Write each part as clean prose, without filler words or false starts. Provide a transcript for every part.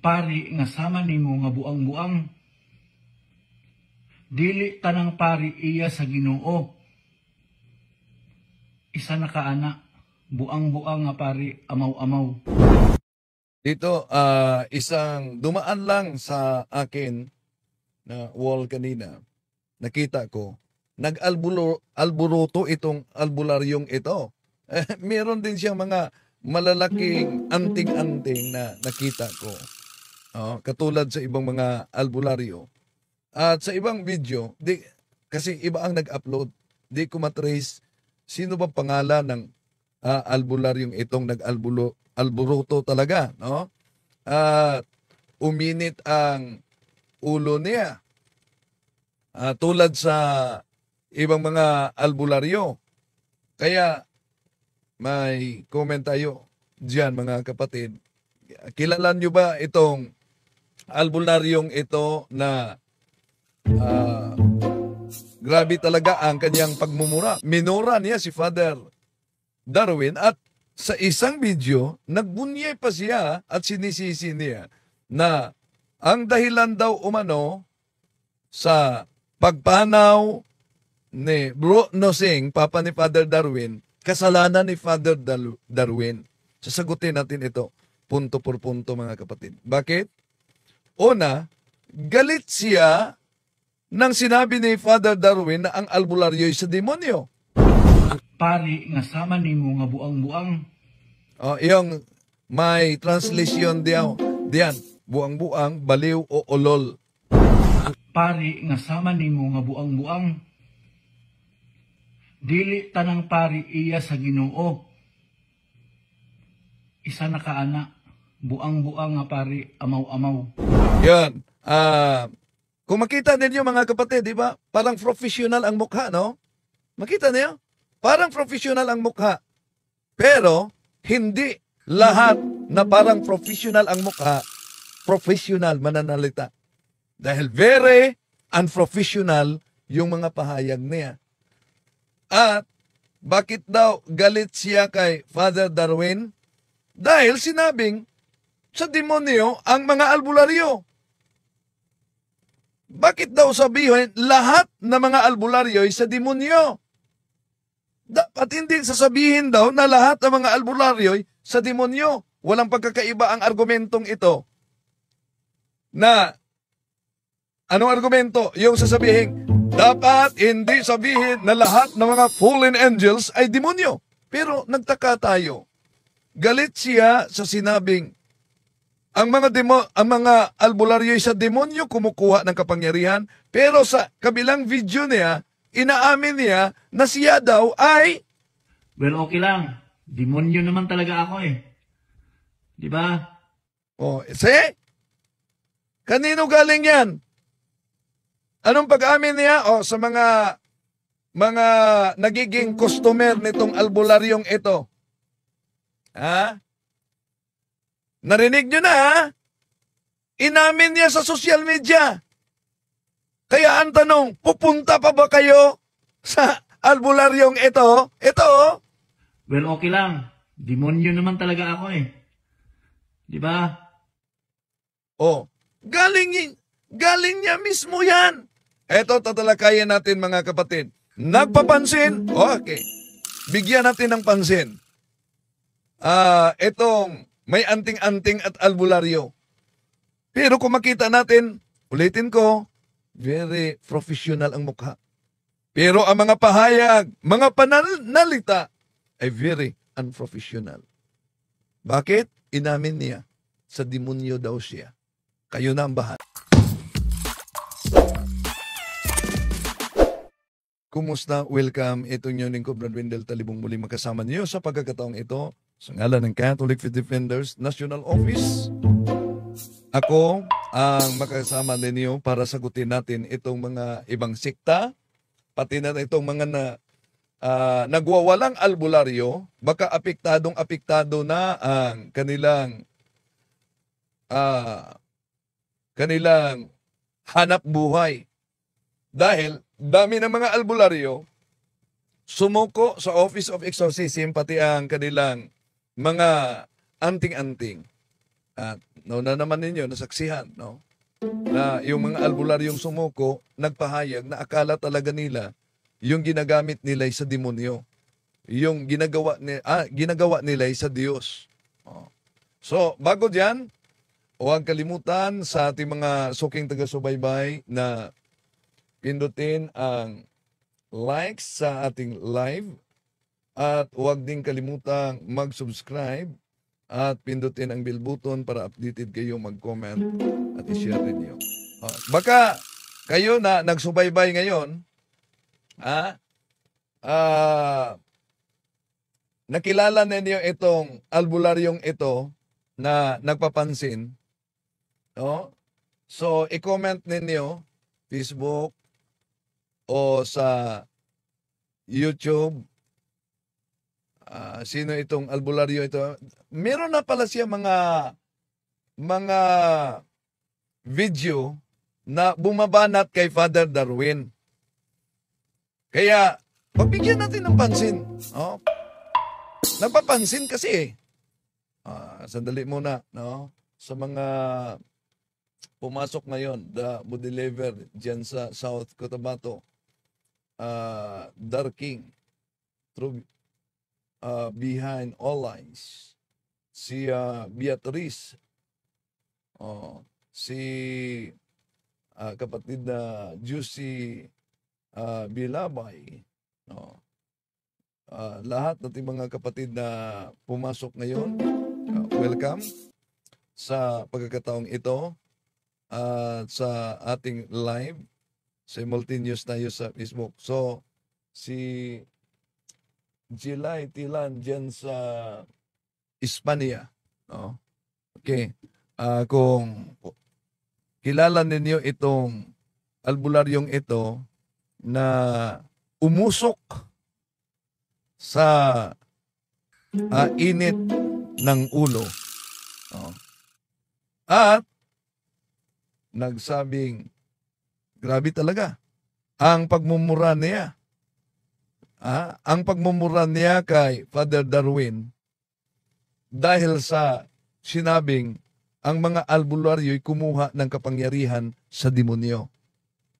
Pari nga sama nimo nga buang-buang. Dili tanang pari iya sa Ginoo. Isa na kaana, buang-buang nga pari, amaw-amaw. Dito, isang dumaan lang sa akin na wall kanina. Nakita ko, nag-alburuto itong albularyong ito. Meron din siyang mga malalaking anting-anting na nakita ko. Katulad sa ibang mga albularyo. At sa ibang video, kasi iba ang nag-upload, di ko matrace sino ba pangalan ng albularyong itong nag-alburuto talaga. No? Uminit ang ulo niya. Tulad sa ibang mga albularyo. Kaya may comment tayo diyan mga kapatid. Kilala nyo ba itong albularyong ito na grabe talaga ang kanyang pagmumura. Minura niya si Father Darwin at sa isang video, nagbunyay pa siya at sinisisi niya na ang dahilan daw umano sa pagpanaw ni Bro Nosing, papa ni Father Darwin, kasalanan ni Father Darwin. Sasagutin natin ito punto por punto mga kapatid. Bakit? Una, galit siya nang sinabi ni Father Darwin na ang albularyo ay sa demonyo. Pari nga sama nimo nga buang-buang. Yung may translation diyan, buang-buang, baliw o olol. Pari nga sama nimo nga buang-buang. Dili tanang pari iya sa Ginoo. Isa na kaana, buang-buang nga pari, amaw-amaw. Yan. Kung makita ninyo mga kapatid, di ba? Parang professional ang mukha, no? Makita niyo? Parang professional ang mukha. Pero, hindi lahat na parang professional ang mukha, professional mananalita. Dahil very unprofessional yung mga pahayag niya. At, bakit daw galit siya kay Father Darwin? Dahil sinabing, sa demonyo ang mga albularyo. Bakit daw sabihin lahat ng mga albularyo ay sa demonyo? Dapat hindi sasabihin daw na lahat ng mga albularyo ay sa demonyo. Walang pagkakaiba ang argumentong ito. Na, anong argumento? Yung sasabihin, dapat hindi sabihin na lahat ng mga fallen angels ay demonyo. Pero nagtaka tayo. Galit siya sa sinabing, ang mga albularyo sa demonyo kumukuha ng kapangyarihan, pero sa kabilang video niya, inaamin niya na siya daw ay... Well, okay lang. Demonyo naman talaga ako eh. Di ba? Kanino galing yan? Anong pag-amin niya? Sa mga nagiging customer nitong albularyong ito. Narinig nyo na, inamin niya sa social media. Kaya ang tanong, pupunta pa ba kayo sa albularyong ito? Ito. Well, okay lang. Demonyo naman talaga ako eh. Di ba? Galing niya mismo yan. Ito, tatalakayin natin mga kapatid. Nagpapansin? Okay. Bigyan natin ng pansin. Itong may anting-anting at albularyo. Pero kung makita natin, ulitin ko, very professional ang mukha. Pero ang mga pahayag, mga pananalita, ay very unprofessional. Bakit? Inamin niya, sa demonyo daw siya. Kayo na ang bahala. Kumusta? Welcome. Ito nyo lingkod, Brad Wendell Talibong, muli makasama niyo sa pagkakataong ito sa ngalan ng Catholic Faith Defenders National Office. Ako ang makasama ninyo para sagutin natin itong mga ibang sekta, pati na itong mga nagwawalang albularyo, baka apektado na ang kanilang hanap buhay. Dahil dami ng mga albularyo sumuko sa Office of Exorcism, pati ang kanilang mga anting-anting. At nauna naman ninyo, nasaksihan, no? Na yung mga albularyong sumuko, nagpahayag na akala talaga nila yung ginagamit nila ay sa demonyo. Yung ginagawa nila ay sa Diyos. Oh. So, bago diyan, huwag kalimutan sa ating mga suking taga-subaybay na pindutin ang likes sa ating live at huwag din kalimutang mag-subscribe at pindutin ang bell button para updated kayo, mag-comment at i-share ninyo. Baka kayo na nagsubaybay ngayon, nakilala ninyo itong albularyong ito na nagpapansin, no? So, i-comment ninyo, Facebook o sa YouTube, sino itong albularyo ito. Meron na pala siya mga video na bumabanat kay Father Darwin. Kaya, pagbigyan natin ng pansin. Oh. Napapansin kasi sandali muna, no? Sa mga pumasok ngayon, the Budilever dyan sa South Cotabato, Darking, through Behind All Lines, si Beatrice, si kapatid na Juicy Bilabay, lahat nating mga kapatid na pumasok ngayon, welcome sa pagkakataong ito at sa ating live simultaneous tayo sa Facebook. So, si Jilay Tilan dyan sa Hispania. No? Okay. Kung kilala ninyo itong albularyong ito na umusok sa init ng ulo. At nagsabing, grabe talaga ang pagmumura niya. Ang pagmumura niya kay Father Darwin dahil sa sinabing ang mga albularyo'y kumuha ng kapangyarihan sa demonyo.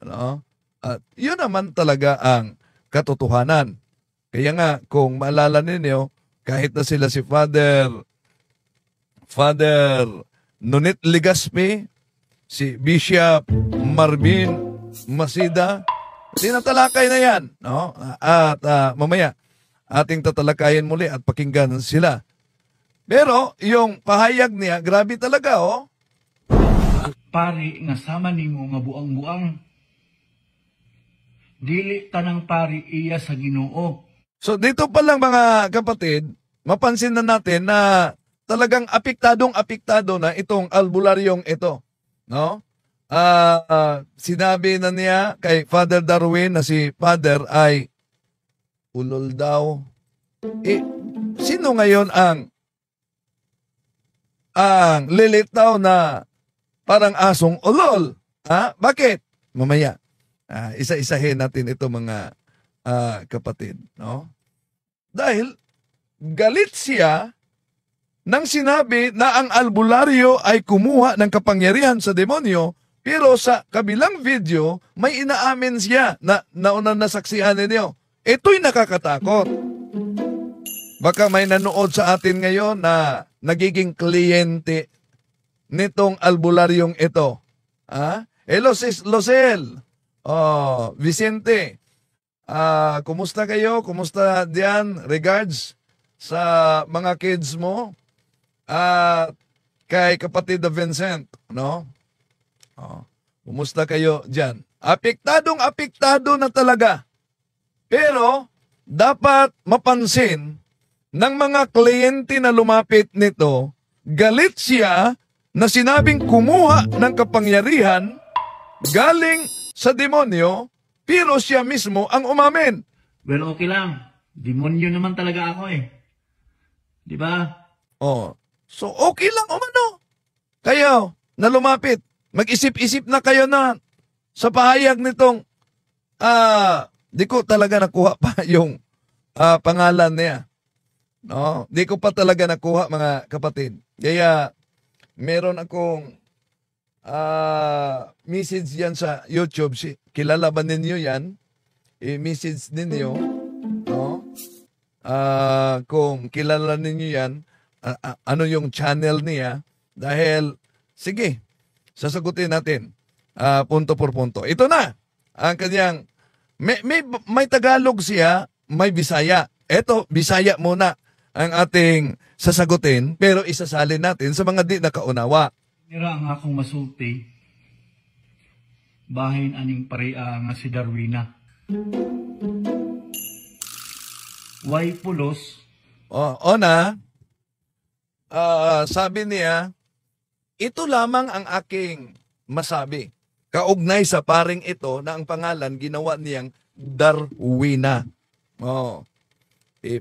Ano? At yun naman talaga ang katotohanan. Kaya nga, kung maalala ninyo, kahit na sila si Father Nunit Legaspi, si Bishop Marvin Masida, tinatalakay na yan. No? At mamaya, ating tatalakayin muli at pakinggan sila. Pero, yung pahayag niya, grabe talaga, oh. Pari nga sama nimo nga buang-buang. Dili tanang pari iya sa Ginoo. So, dito pa lang mga kapatid, mapansin na natin na talagang apektado na itong albularyong ito. No? Sinabi na niya kay Father Darwin na si Father ay ulol daw. Sino ngayon ang lilitaw na parang asong ulol? Bakit? Mamaya, isa-isahin natin ito mga kapatid. No? Dahil galit siya nang sinabi na ang albularyo ay kumuha ng kapangyarihan sa demonyo, pero sa kabilang video, may inaamin siya na naunang nasaksihan ninyo. Ito'y nakakatakot. Baka may nanood sa atin ngayon na nagiging kliyente nitong albularyong ito. Hello, Sis Losel. Vicente. Kumusta kayo? Kumusta diyan? Regards sa mga kids mo. Kay kapatid na Vincent. No? Kumusta kayo diyan? Apektado na talaga. Pero, dapat mapansin ng mga kliyente na lumapit nito, galit siya na sinabing kumuha ng kapangyarihan galing sa demonyo, pero siya mismo ang umamin. Well, okay lang. Demonyo naman talaga ako eh. Di ba? So okay lang umano. Kayo na lumapit, mag-isip-isip na kayo na sa pahayag nitong di ko talaga nakuha pa yung pangalan niya. No? Di ko pa talaga nakuha mga kapatid. Kaya meron akong message yan sa YouTube. Kilala ba ninyo yan? I-message ninyo. No? Kung kilala ninyo yan, ano yung channel niya. Dahil, sige, sasagutin natin. Punto por punto. Ito na. Ang kanyang, may Tagalog siya, may Bisaya. Ito, Bisaya muna ang ating sasagutin, pero isasalin natin sa mga di nakaunawa. Nira ang akong masulti, bahin aning paria nga si Darwina. Way pulos. Ona, sabi niya, ito lamang ang aking masabi. Kaugnay sa paring ito na ang pangalan ginawa niyang Darwina.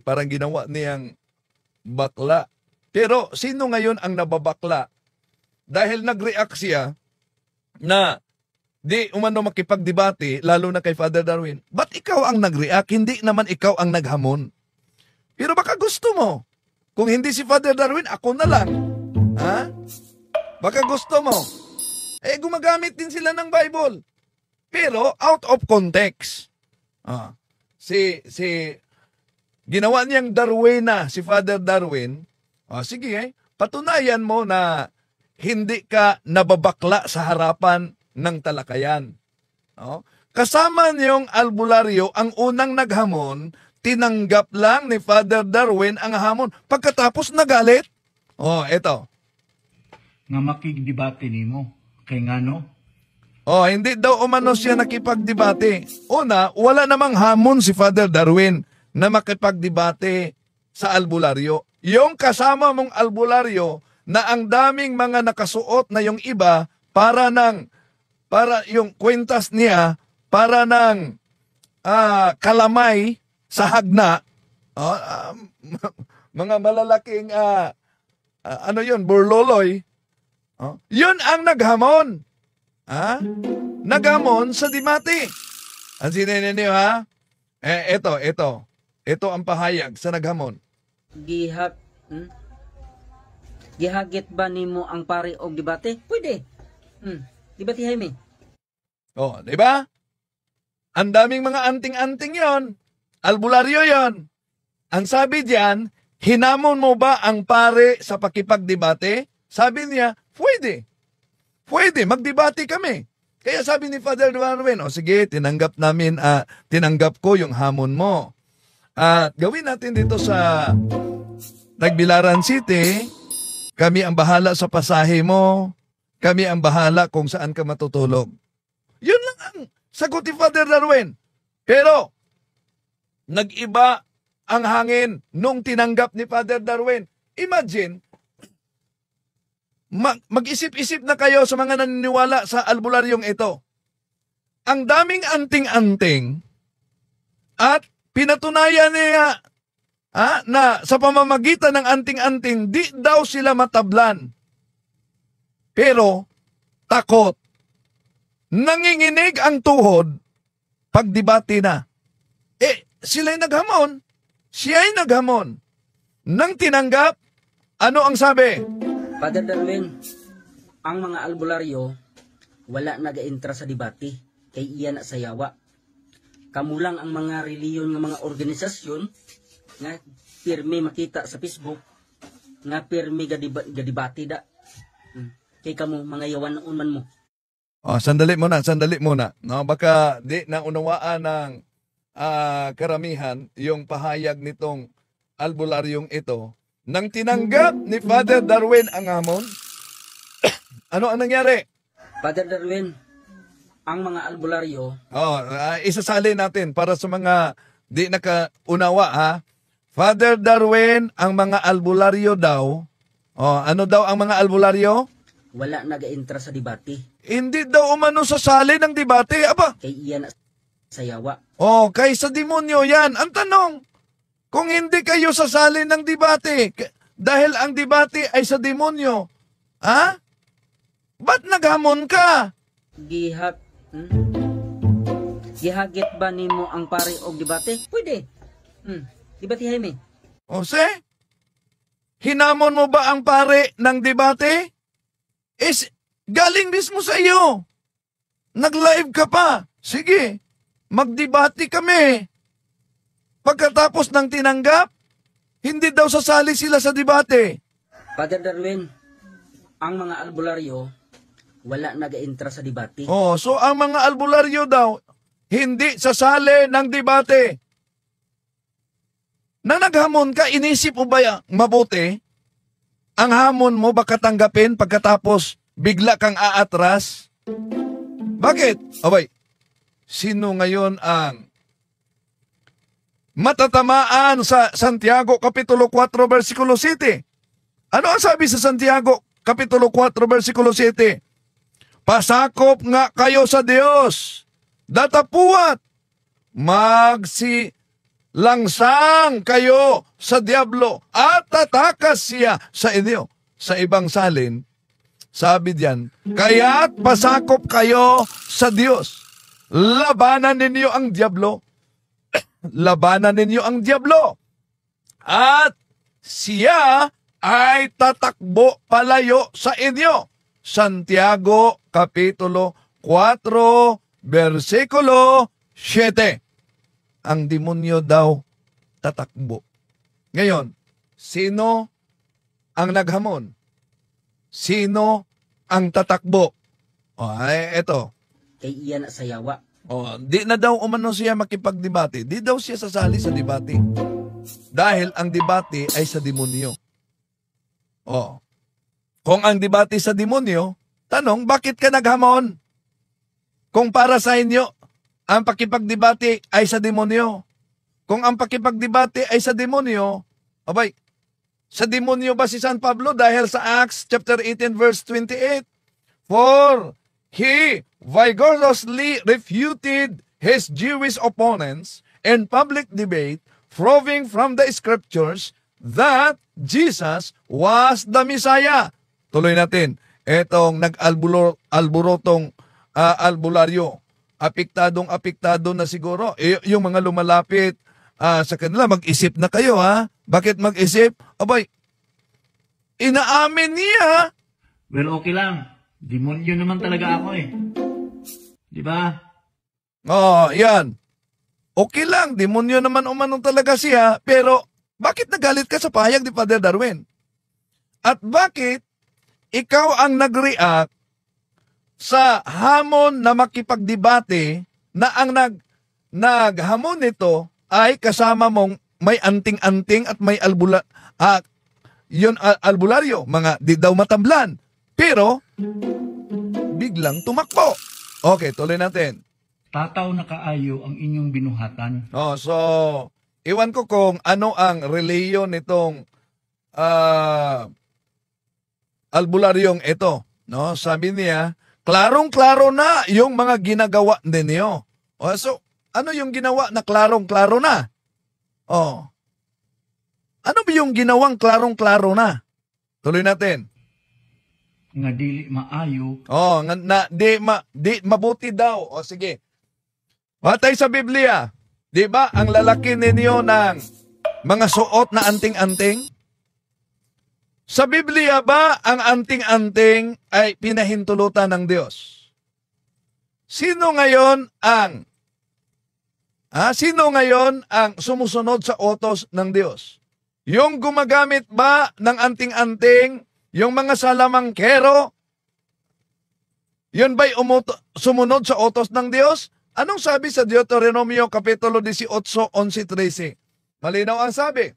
Parang ginawa niyang bakla. Pero sino ngayon ang nababakla? Dahil nag-react siya na di umano makipagdebate, lalo na kay Father Darwin. Ba't ikaw ang nag-react? Hindi naman ikaw ang naghamon. Pero baka gusto mo. Kung hindi si Father Darwin, ako na lang. Ha? Baka gusto mo. Gumagamit din sila ng Bible. Pero out of context. Ginawa niyang Darwina, si Father Darwin. Sige, patunayan mo na hindi ka nababakla sa harapan ng talakayan. Kasama niyong albularyo, ang unang naghamon, tinanggap lang ni Father Darwin ang hamon. Pagkatapos nagalit, eto. Nga makigdebate nimo. Kay ngano? Hindi daw umano siya nakipagdebate. Una, wala namang hamon si Father Darwin na makipagdebate sa albularyo. Yung kasama mong albularyo na ang daming mga nakasuot na yung iba para yung kwentas niya para ng kalamay sa hagna, mga malalaking burloloy, yun ang naghamon. Naghamon sa debate. Ang sininin niyo, ha? Ito ang pahayag sa naghamon. Gihagit ba nimo ang pare og debate? Pwede. Debate Jaime. Di ba? Ang daming mga anting-anting yon. Albularyo yon. Ang sabi diyan, hinamon mo ba ang pare sa pakipagdebate? Sabi niya, pwede. Pwede, magdebate kami. Kaya sabi ni Father Darwin, sige, tinanggap ko yung hamon mo. At gawin natin dito sa Tagbilaran City, kami ang bahala sa pasahe mo, kami ang bahala kung saan ka matutulog. Yun lang ang sagot ni Father Darwin. Pero, nag-iba ang hangin nung tinanggap ni Father Darwin. Imagine, mag-isip-isip na kayo sa mga naniniwala sa albularyong ito. Ang daming anting-anting at pinatunayan niya na sa pamamagitan ng anting-anting, di daw sila matablan. Pero, takot. Nanginginig ang tuhod pagdebate na. Sila'y naghamon. Siya'y naghamon. Nang tinanggap, ano ang sabi? Father Darwin, ang mga albularyo wala nagaintra sa debate kay iya na sayawa. Kamulang ang mga reliyon ng mga organisasyon nga pirmi makita sa Facebook nga pirmi gadibati da. Kay kamo mga yawan man mo. Sandali muna. No, baka di na unawaan ng karamihan yung pahayag nitong albularyong ito. Nang tinanggap ni Father Darwin ang hamon, ano ang nangyari? Father Darwin, ang mga albularyo... isasali natin para sa mga di nakaunawa, Father Darwin, ang mga albularyo daw, ano daw ang mga albularyo? Wala nagaintra sa debate. Hindi daw umano sasali ng debate, aba? Kay iya na sayawa. Kaysa demonyo yan. Ang tanong, kung hindi kayo sasali ng debate, dahil ang debate ay sa demonyo, ba't naghamon ka? Gihagit ba nimo ang pare og debate? Pwede. Debate Jaime. Hinamon mo ba ang pare ng debate? is galing mismo sa iyo. Nag-live ka pa. Sige, magdebate kami. Pagkatapos ng tinanggap, hindi daw sasali sila sa debate. Father Darwin, ang mga albularyo wala nag-intra sa debate. Oh, so ang mga albularyo daw, hindi sasali ng debate. Nang naghamon ka, inisip mo ba mabuti? Ang hamon mo baka tanggapin pagkatapos bigla kang aatras? Bakit? Abay, sino ngayon ang matatamaan sa Santiago Kapitulo 4, versikulo 7? Ano ang sabi sa Santiago Kapitulo 4, versikulo 7? Pasakop nga kayo sa Diyos, datapuat, langsang kayo sa diablo at tatakas siya sa inyo. Sa ibang salin, sabi diyan, kaya't pasakop kayo sa Diyos. Labanan ninyo ang diablo. Labanan ninyo ang diablo. At siya ay tatakbo palayo sa inyo. Santiago Kapitulo 4, versikulo 7. Ang demonyo daw tatakbo. Ngayon, sino ang naghamon? Sino ang tatakbo? Eto. Kay iyan sa yawa. Di na daw umano siya makipagdebate. Di daw siya sasali sa debate. Dahil ang debate ay sa demonyo. Kung ang debate sa demonyo, tanong, bakit ka naghamon? Kung para sa inyo, ang pakipagdebate ay sa demonyo. Kung ang pakipagdebate ay sa demonyo, abay, sa demonyo ba si San Pablo? Dahil sa Acts chapter 18 verse 28, for he vigorously refuted his Jewish opponents in public debate, proving from the scriptures that Jesus was the Messiah. Tuloy natin. Etong albularyo. Apektado na siguro. Yung mga lumalapit sa kanila, mag-isip na kayo ha. Bakit mag-isip? Abay, inaamin niya. Well, okay lang. Demonyo naman talaga ako eh. Di ba? Yan. Okay lang, demonyo naman umano talaga siya, pero bakit nagalit ka sa pahayag ni Father Darwin? At bakit ikaw ang nag-react sa hamon na makipagdebate na ang naghamon nito ay kasama mong may anting-anting at may albularyo, mga di daw matablan. Pero, biglang tumakbo. Okay, tuloy natin. Tataw na kaayo ang inyong binuhatan. So, iwan ko kung ano ang reliyon nitong albularyong ito. No? Sabi niya, klarong-klaro na yung mga ginagawa ninyo. So, ano yung ginawa na klarong-klaro na? Ano ba yung ginawang klarong-klaro na? Tuloy natin. Nga dili maayo. Di mabuti daw. Sige. Watay sa Biblia. Di ba ang lalaki ninyo ng mga suot na anting-anting? Sa Biblia ba ang anting-anting ay pinahintulutan ng Diyos? Sino ngayon ang sumusunod sa utos ng Diyos? Yung gumagamit ba ng anting-anting, yung mga salamangkero, yun ba'y sumunod sa utos ng Diyos? Anong sabi sa Deuteronomio Kapitulo 18, 11-13? Malinaw ang sabi.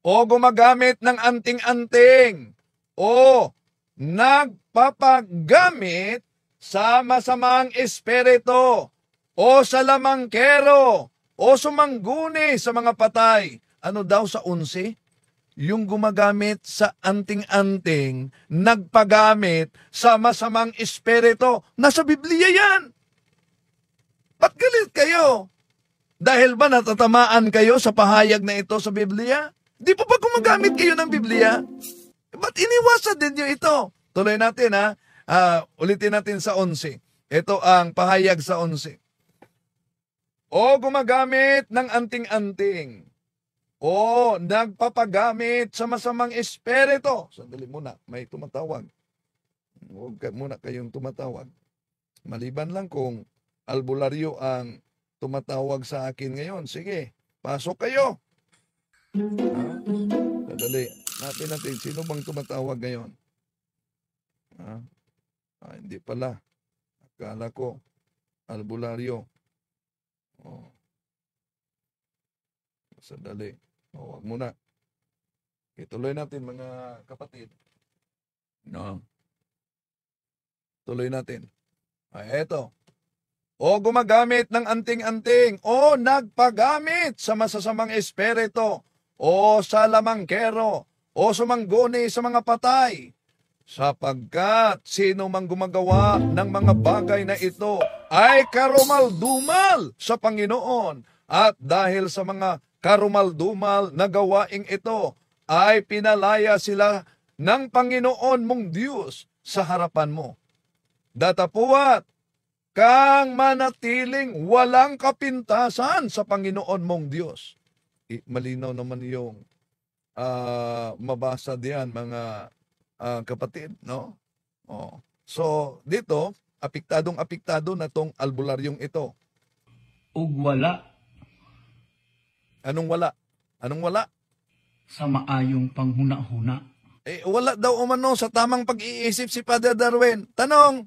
O gumagamit ng anting-anting, o nagpapagamit sa masamang espiritu, o salamangkero, o sumangguni sa mga patay. Ano daw sa 11? Yung gumagamit sa anting-anting, nagpagamit sa masamang espiritu. Nasa Biblia yan. Ba't galit kayo? Dahil ba natatamaan kayo sa pahayag na ito sa Biblia? Di po ba gumagamit kayo ng Biblia? Ba't iniwasan din nyo ito? Tuloy natin ha. Ulitin natin sa 11. Ito ang pahayag sa 11. O gumagamit ng anting-anting, o nagpapagamit sa masamang espiritu. Sandali muna, may tumatawag. Huwag muna kayong tumatawag. Maliban lang kung albularyo ang tumatawag sa akin ngayon. Sige, pasok kayo. Sadali. Natin. Sino bang tumatawag ngayon? Hindi pala. Akala ko, albularyo. Sadali. Huwag muna. Tuloy natin mga kapatid. Tuloy natin. Eto. O gumagamit ng anting-anting, o nagpagamit sa masasamang espiritu, o sa lamangkero, o sumangguni sa mga patay. Sapagkat sino mang gumagawa ng mga bagay na ito ay karumal-dumal sa Panginoon. At dahil sa mga karumal-dumal na gawaing ito, ay pinalaya sila ng Panginoon mong Diyos sa harapan mo. Datapuat kang manatiling walang kapintasan sa Panginoon mong Diyos. Malinaw naman yung mabasa diyan mga kapatid, no? So, dito, apektado na tong albularyong ito. Ug wala Anong wala? Anong wala? sa maayong panghuna-huna. Wala daw umano sa tamang pag-iisip si Father Darwin. Tanong,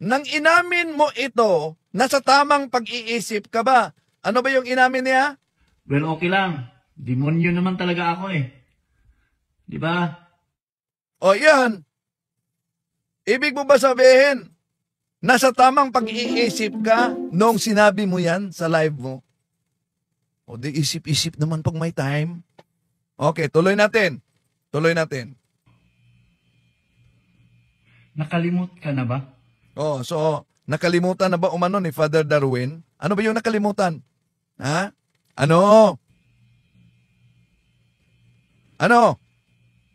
nang inamin mo ito, nasa tamang pag-iisip ka ba? Ano ba yung inamin niya? Well, okay lang. Demonyo naman talaga ako eh. Di ba? O yan. Ibig mo ba sabihin, nasa tamang pag-iisip ka nung sinabi mo yan sa live mo? O di isip-isip naman pag may time. Okay, tuloy natin. Nakalimot ka na ba? So, nakalimutan na ba umano ni Father Darwin? Ano ba yung nakalimutan? Ha? Ano?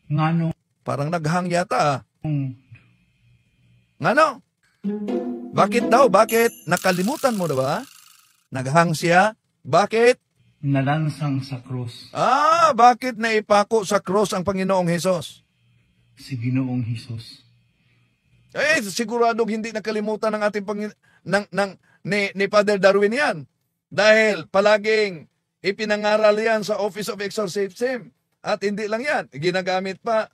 Ngano? Parang naghang yata. Ngano? Bakit daw? Bakit? Nakalimutan mo na ba? Naghang siya? Bakit? Nalansang sa krus Bakit naipako sa cross ang Panginoong Hesus? si Ginoong Hesus. Siguradong hindi nakalimutan ng ating ni Father Darwin yan. Dahil palaging ipinangaral yan sa Office of Exorcism. At hindi lang yan. Ginagamit pa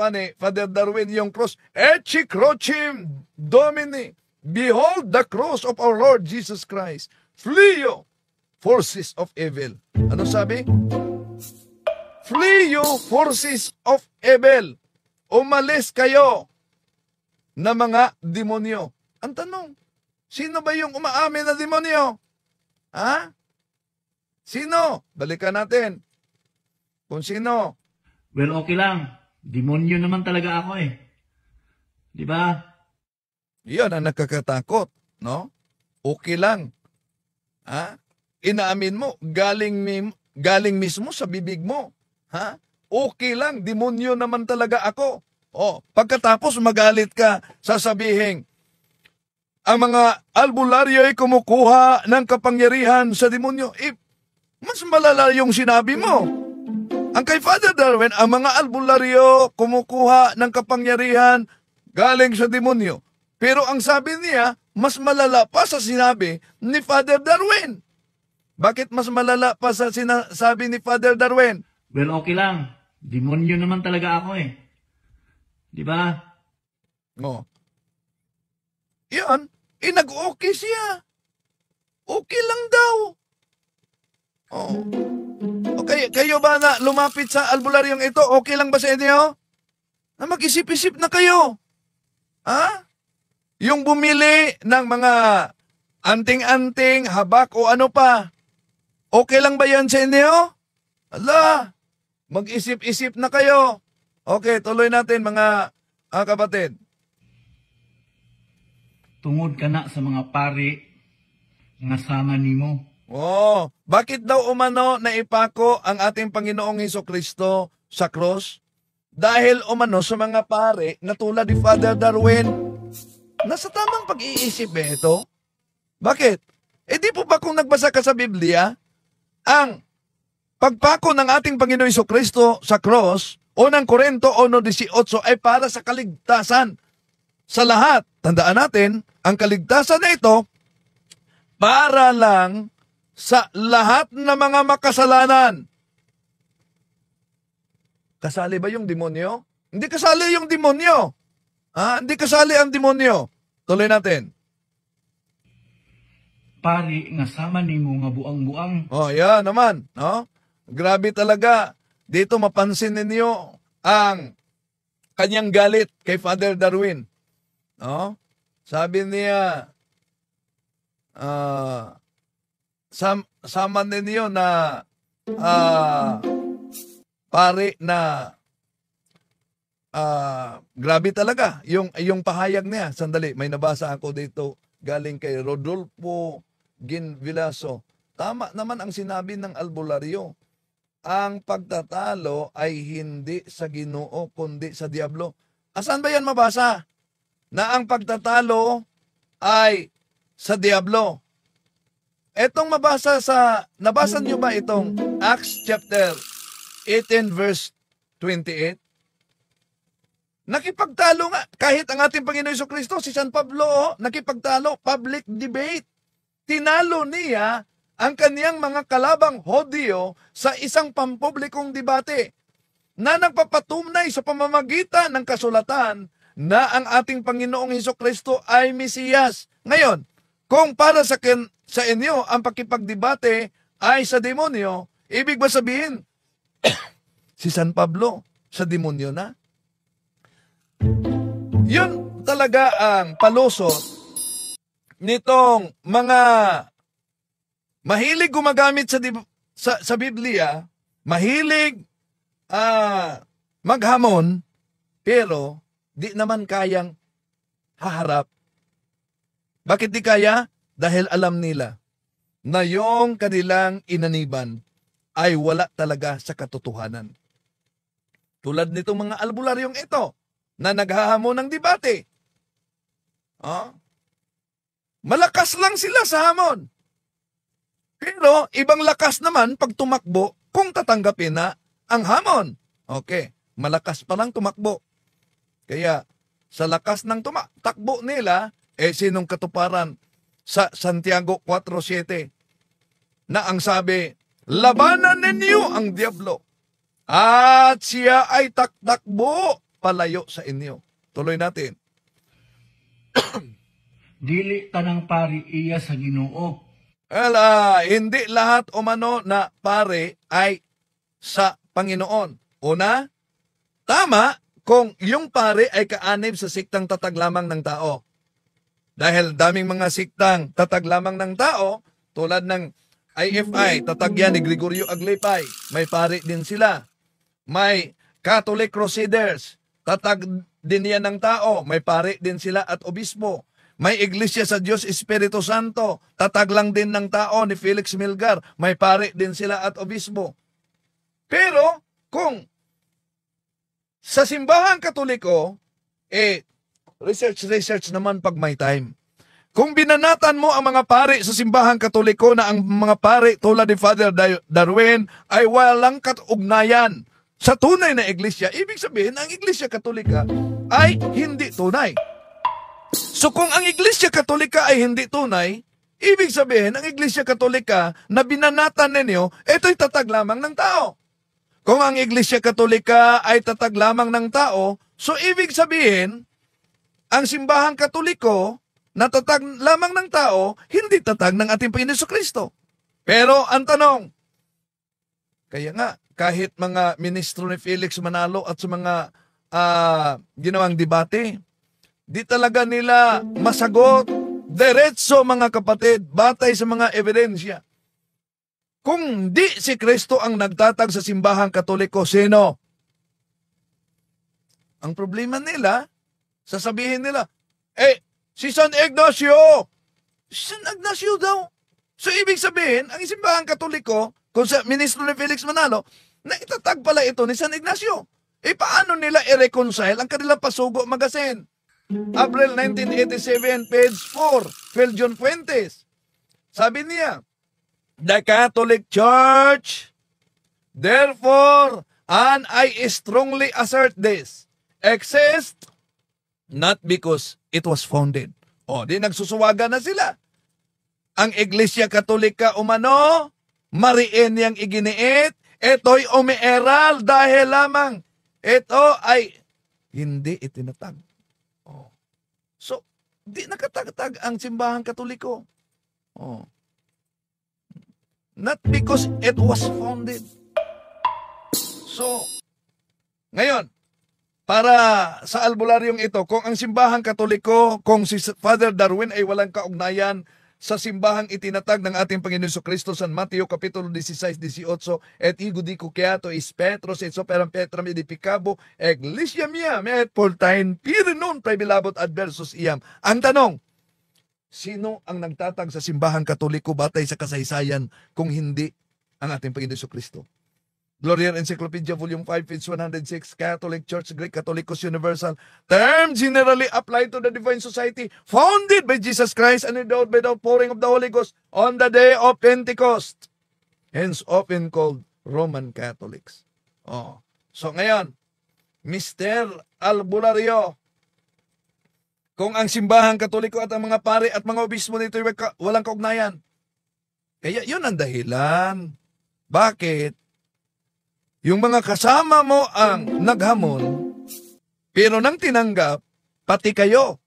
ni Father Darwin yung cross. Ecce Crucem Domini. Behold the cross of our Lord Jesus Christ. Flee you, forces of evil. Ano sabi? Flee you, forces of evil. Umalis kayo na mga demonyo. Ang tanong, sino ba yung umaamin na demonyo? Sino? Balikan natin. Kung sino. Well, okay lang. Demonyo naman talaga ako eh. Di ba? Yan ang nakakatakot, no? Okay lang. Inaamin mo, galing mismo sa bibig mo. Okay lang, demonyo naman talaga ako. Pagkatapos magalit ka, sasabihin, ang mga albularyo ay kumukuha ng kapangyarihan sa demonyo. Mas malala yung sinabi mo. Ang kay Father Darwin, ang mga albularyo kumukuha ng kapangyarihan galing sa demonyo. Pero ang sabi niya, mas malala pa sa sinabi ni Father Darwin. Bakit mas malala pa sa sinasabi ni Father Darwin? Well, okay lang. Demonyo naman talaga ako eh. Di ba? Yan. Nag-okay siya. Okay lang daw. Okay, kayo ba na lumapit sa albularyong ito? Okay lang ba sa inyo? Na mag-isip-isip na kayo. Yung bumili ng mga anting-anting, habak o ano pa. Okay lang ba yan sa inyo? Mag-isip-isip na kayo. Okay, tuloy natin mga kapatid. Tungod ka na sa mga pari nga sama nimo. Bakit daw umano na ipako ang ating Panginoong Hesukristo sa cross? Dahil umano sa mga pare na tulad ni Father Darwin. Nasa tamang pag-iisip ito? Bakit? Di po ba kung nagbasa ka sa Biblia, ang pagpako ng ating Panginoong Hesukristo sa cross, Unang Korinto 1:18 ay para sa kaligtasan sa lahat. Tandaan natin, ang kaligtasan na ito para lang sa lahat ng mga makasalanan. Kasali ba yung demonyo? Hindi kasali yung demonyo. Hindi kasali ang demonyo. Tuloy natin. Pari nga sama nimo nga buang-buang. Yan naman. No? Grabe talaga. Dito mapansin ninyo ang kanyang galit kay Father Darwin. No? Sabi niya, sama ninyo na pare na grabe talaga yung pahayag niya. Sandali, may nabasa ako dito galing kay Rodolfo Ginvilaso. Tama naman ang sinabi ng albularyo. Ang pagtatalo ay hindi sa Ginoo kundi sa Diablo. Asan ba yan mabasa? Na ang pagtatalo ay sa Diablo. Etong nabasa niyo ba itong Acts chapter 18 verse 28? Nakipagtalo nga, kahit ang ating Panginoon Jesucristo, si San Pablo, nakipagtalo, public debate. Tinalo niya ang kaniyang mga kalabang Hodyo sa isang pampublikong debate na nagpapatunay sa pamamagitan ng kasulatan na ang ating Panginoong Jesucristo ay Mesiyas. Ngayon, kung para sa inyo ang pakipagdebate ay sa demonyo, ibig ba sabihin, si San Pablo sa demonyo na? Yun talaga ang palusot nitong mga mahilig gumagamit sa Biblia, mahilig maghamon, pero di naman kayang haharap. Bakit di kaya? Dahil alam nila na yung kanilang inaniban ay wala talaga sa katotohanan. Tulad nitong mga albularyong ito na naghahamon ng debate. Malakas lang sila sa hamon. Pero ibang lakas naman pag tumakbo kung tatanggapin na ang hamon. Okay, malakas pa lang tumakbo. Kaya sa lakas ng takbo nila, sinong katuparan sa Santiago 4:7 na ang sabi, labanan ninyo ang Diablo at siya ay takbo palayo sa inyo. Tuloy natin. Dili tanang pari iya sa Ginoo. Hindi lahat umano na pare ay sa Panginoon. Una, tama kung yung pare ay kaanib sa siktang tatag lamang ng tao. Dahil daming mga siktang tatag lamang ng tao, tulad ng IFI, tatag yan ni Gregorio Aglipay, may pare din sila. May Catholic Crusaders, tatag din yan ng tao, may pare din sila at obispo. May Iglesia sa Diyos Espiritu Santo, tatag lang din ng tao ni Felix Milgar, may pare din sila at obispo. Pero kung sa simbahang Katoliko, research naman pag may time. Kung binanatan mo ang mga pare sa simbahang Katoliko na ang mga pare tulad ni Father Darwin ay walang katugnayan sa tunay na iglesia, ibig sabihin ang Iglesia Katolika ay hindi tunay. So kung ang Iglesia Katolika ay hindi tunay, ibig sabihin ang Iglesia Katolika na binanatan ninyo, ito'y tatag lamang ng tao. Kung ang Iglesia Katolika ay tatag lamang ng tao, so ibig sabihin, ang simbahang Katoliko na tatag lamang ng tao, hindi tatag ng ating Panginoon Jesucristo. Pero ang tanong, kaya nga, kahit mga ministro ni Felix Manalo at sa mga ginawang debate, di talaga nila masagot diretso mga kapatid, batay sa mga ebidensya. Kung di si Kristo ang nagtatag sa simbahang Katoliko, sino? Ang problema nila, sasabihin nila, si San Ignacio! San Ignacio daw. So ibig sabihin, ang simbahang Katoliko, kung sa ministro ni Felix Manalo, na itatag pala ito ni San Ignacio. Paano nila i-reconcile ang kanilang Pasugo Magazine? April 1987, page 4, Phil John Fuentes. Sabi niya, the Catholic Church therefore And I strongly assert this, exists not because it was founded. O, di nagsusuwaga na sila. Ang Iglesia Katolika umano, mariin yang iginiit, ito'y umeeral dahil lamang ito ay hindi itinatag. O. So, di nakatagtag ang simbahang Katoliko. O. Not because it was founded. So, ngayon, para sa albularyong ito, kung ang simbahang Katoliko, kung si Father Darwin ay walang kaugnayan sa simbahang itinatag ng ating Panginoon Jesucristo sa Mateo Kapitulo 16-18, et igo di kukiato is Petros, et soperam Petram edipicabo, Ecclesia mia, met portain pirinon prebilabot adversus iam. Ang tanong, sino ang nagtatag sa simbahang Katoliko batay sa kasaysayan kung hindi ang ating Panginoon Jesucristo? Glorian Encyclopedia Volume 5, page 106, Catholic Church, Greek Catholicos Universal, term generally applied to the Divine Society, founded by Jesus Christ and endowed by the outpouring of the Holy Ghost on the day of Pentecost, hence often called Roman Catholics. Oh. So ngayon, Mr. Albulario, kung ang simbahang Katoliko at ang mga pare at mga obispo nito ay walang kaugnayan, kaya yun ang dahilan. Bakit? Yung mga kasama mo ang naghamon, pero nang tinanggap, pati kayo,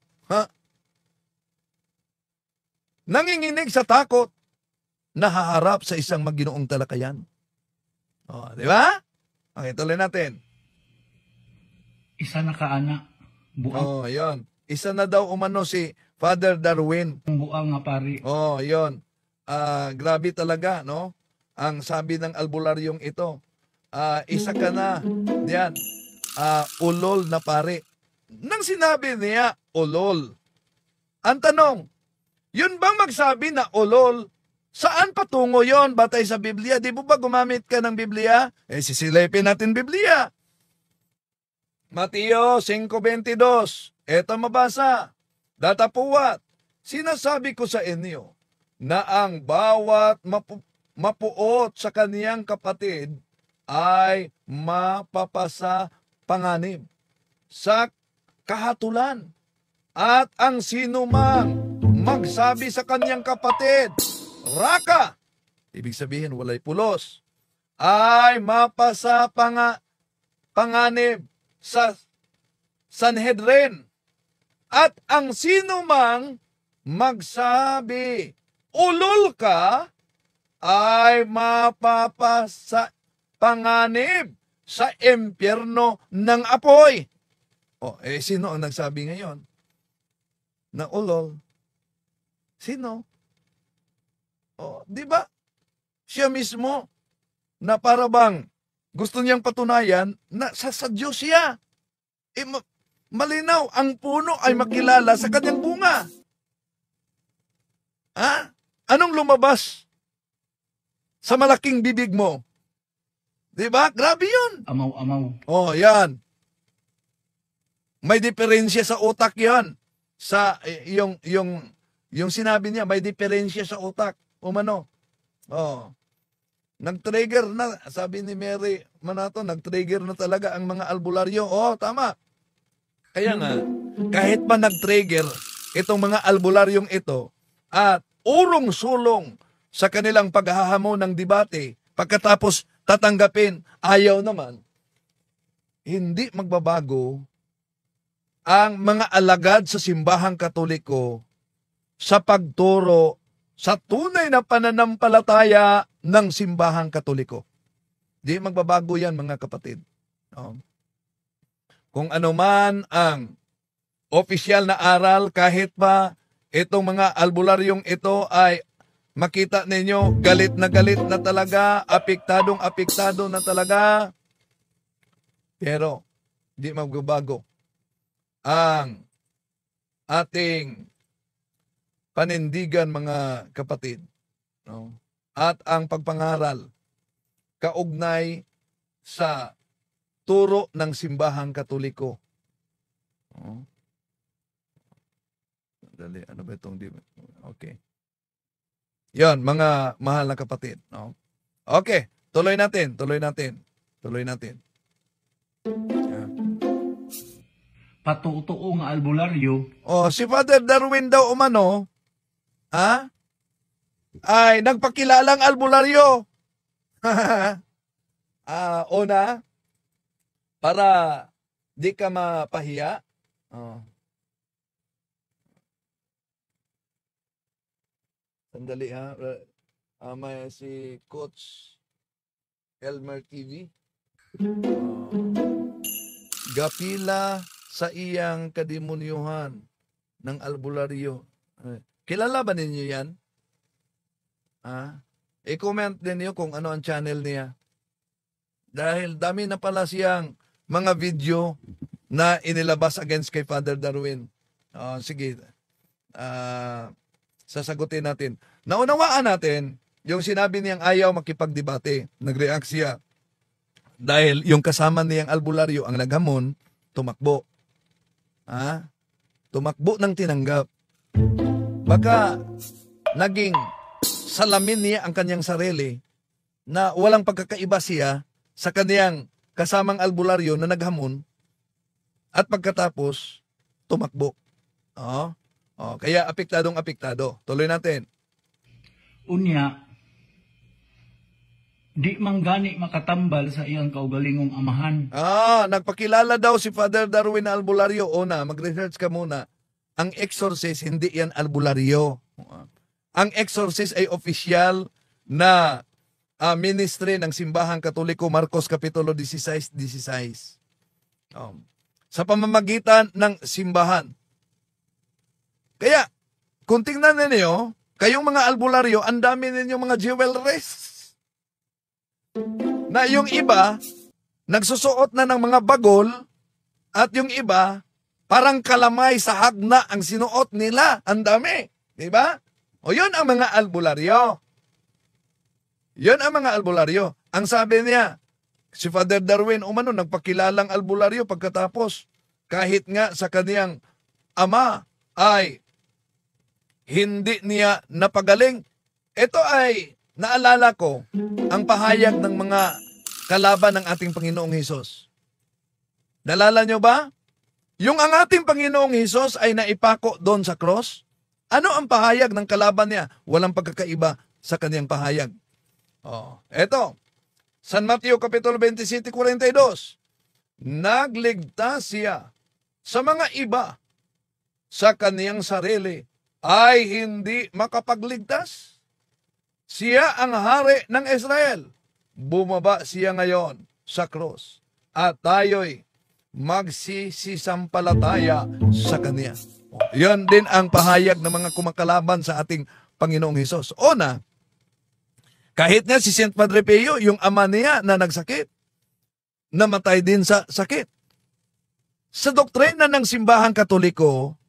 nanginginig sa takot, nahaharap sa isang maginoong talakayan. O, di ba? Okay, tuloy natin. Isa na kaana. Buang, Yun. Isa na daw umano si Father Darwin. buang nga pari. Yun. Grabe talaga, no? Ang sabi ng albularyong ito. Isa ka na, diyan, ulol na pare. Nang sinabi niya, ulol. Ang tanong, yun bang magsabi na ulol, saan patungo yon batay sa Biblia? Di mo ba gumamit ka ng Biblia? Sisilipin natin Biblia. Mateo 5:22, eto mabasa, datapuwat, sinasabi ko sa inyo, na ang bawat mapuot sa kaniyang kapatid, ay mapapasa panganib sa kahatulan. At ang sinumang magsabi sa kanyang kapatid, raka, ibig sabihin walay pulos, ay mapasa panganib sa Sanhedrin. At ang sinumang magsabi, ulol ka, ay mapapasa panganib sa impyerno ng apoy. Sino ang nagsabi ngayon na ulol? Sino? Di ba? Siya mismo na para bang gusto niyang patunayan na sa Diyos siya. Malinaw, ang puno ay makilala sa kanyang bunga. Anong lumabas sa malaking bibig mo? Diba? Grabe yun. Amaw-amaw. Yan. May diferensya sa utak yan. Yung sinabi niya, may diferensya sa utak. Umano. Nag-trigger na, sabi ni Mary Manato, nag-trigger na talaga ang mga albularyo. Tama. Kaya nga, kahit pa nag-trigger itong mga albularyong ito at urong-sulong sa kanilang paghahamon ng debate, pagkatapos tatanggapin, ayaw naman, hindi magbabago ang mga alagad sa simbahang Katoliko sa pagturo sa tunay na pananampalataya ng simbahang Katoliko. Di magbabago yan, mga kapatid. Kung ano man ang opisyal na aral, kahit pa itong mga albularyong ito ay makita ninyo, galit na talaga, apektado na talaga. Pero, di magbabago ang ating panindigan, mga kapatid. At ang pagpangaral, kaugnay sa turo ng simbahang Katoliko. Dali, ano ba itong okay. Yan, mga mahal na kapatid. Okay, tuloy natin. Patutuo nga albularyo, Si Father Darwin daw umano, ay nagpakilalang albularyo. Una, para di ka mapahiya. Sandali may si Coach Elmer TV. Gapila sa iyang kadimunyuhan ng albularyo. Kilala ba ninyo yan? I-comment din niyo kung ano ang channel niya. Dahil dami na pala siyang mga video na inilabas against kay Father Darwin. Sige, sasagutin natin. Naunawaan natin yung sinabi niyang ayaw makipagdebate. Nag-react siya. Dahil yung kasama niyang albularyo ang naghamon, tumakbo. Tumakbo ng tinanggap. Baka naging salamin niya ang kanyang sarili na walang pagkakaiba siya sa kanyang kasamang albularyo na naghamon at pagkatapos tumakbo. Kaya apektadong-apektado. Tuloy natin. unya, di manggani makatambal sa iyang kaugalingong amahan. Nagpakilala daw si Father Darwin na albularyo. Mag-research ka muna. Ang exorcist, hindi yan albularyo. Ang exorcist ay opisyal na ministry ng Simbahang Katoliko, Marcos Kapitulo 16:16. Sa pamamagitan ng simbahan. Kaya, kung tingnan ninyo, kayong mga albularyo, ang dami ninyong mga jewelries. Na yung iba, nagsusuot na ng mga bagol, at yung iba, parang kalamay sa hagna ang sinuot nila. Ang dami. Diba? Yun ang mga albularyo. Yun ang mga albularyo. Ang sabi niya, si Father Darwin, nagpakilalang albularyo pagkatapos, kahit nga sa kaniyang ama ay hindi niya napagaling. Ito ay, naalala ko, ang pahayag ng mga kalaban ng ating Panginoong Hesus. Naalala nyo ba? Yung ang ating Panginoong Hesus ay naipako doon sa cross. Ano ang pahayag ng kalaban niya? Walang pagkakaiba sa kaniyang pahayag. Eto, San Mateo Kapitulo 27:42. Nagligtas siya sa mga iba sa kaniyang sarili ay hindi makapagligtas. Siya ang hari ng Israel. Bumaba siya ngayon sa krus at tayo'y magsisisampalataya sa kaniya. Yan din ang pahayag ng mga kumakalaban sa ating Panginoong Hesus. Una, kahit nga si Saint Padre Pio, yung ama niya na nagsakit, namatay din sa sakit. Sa doktrina ng Simbahang Katoliko,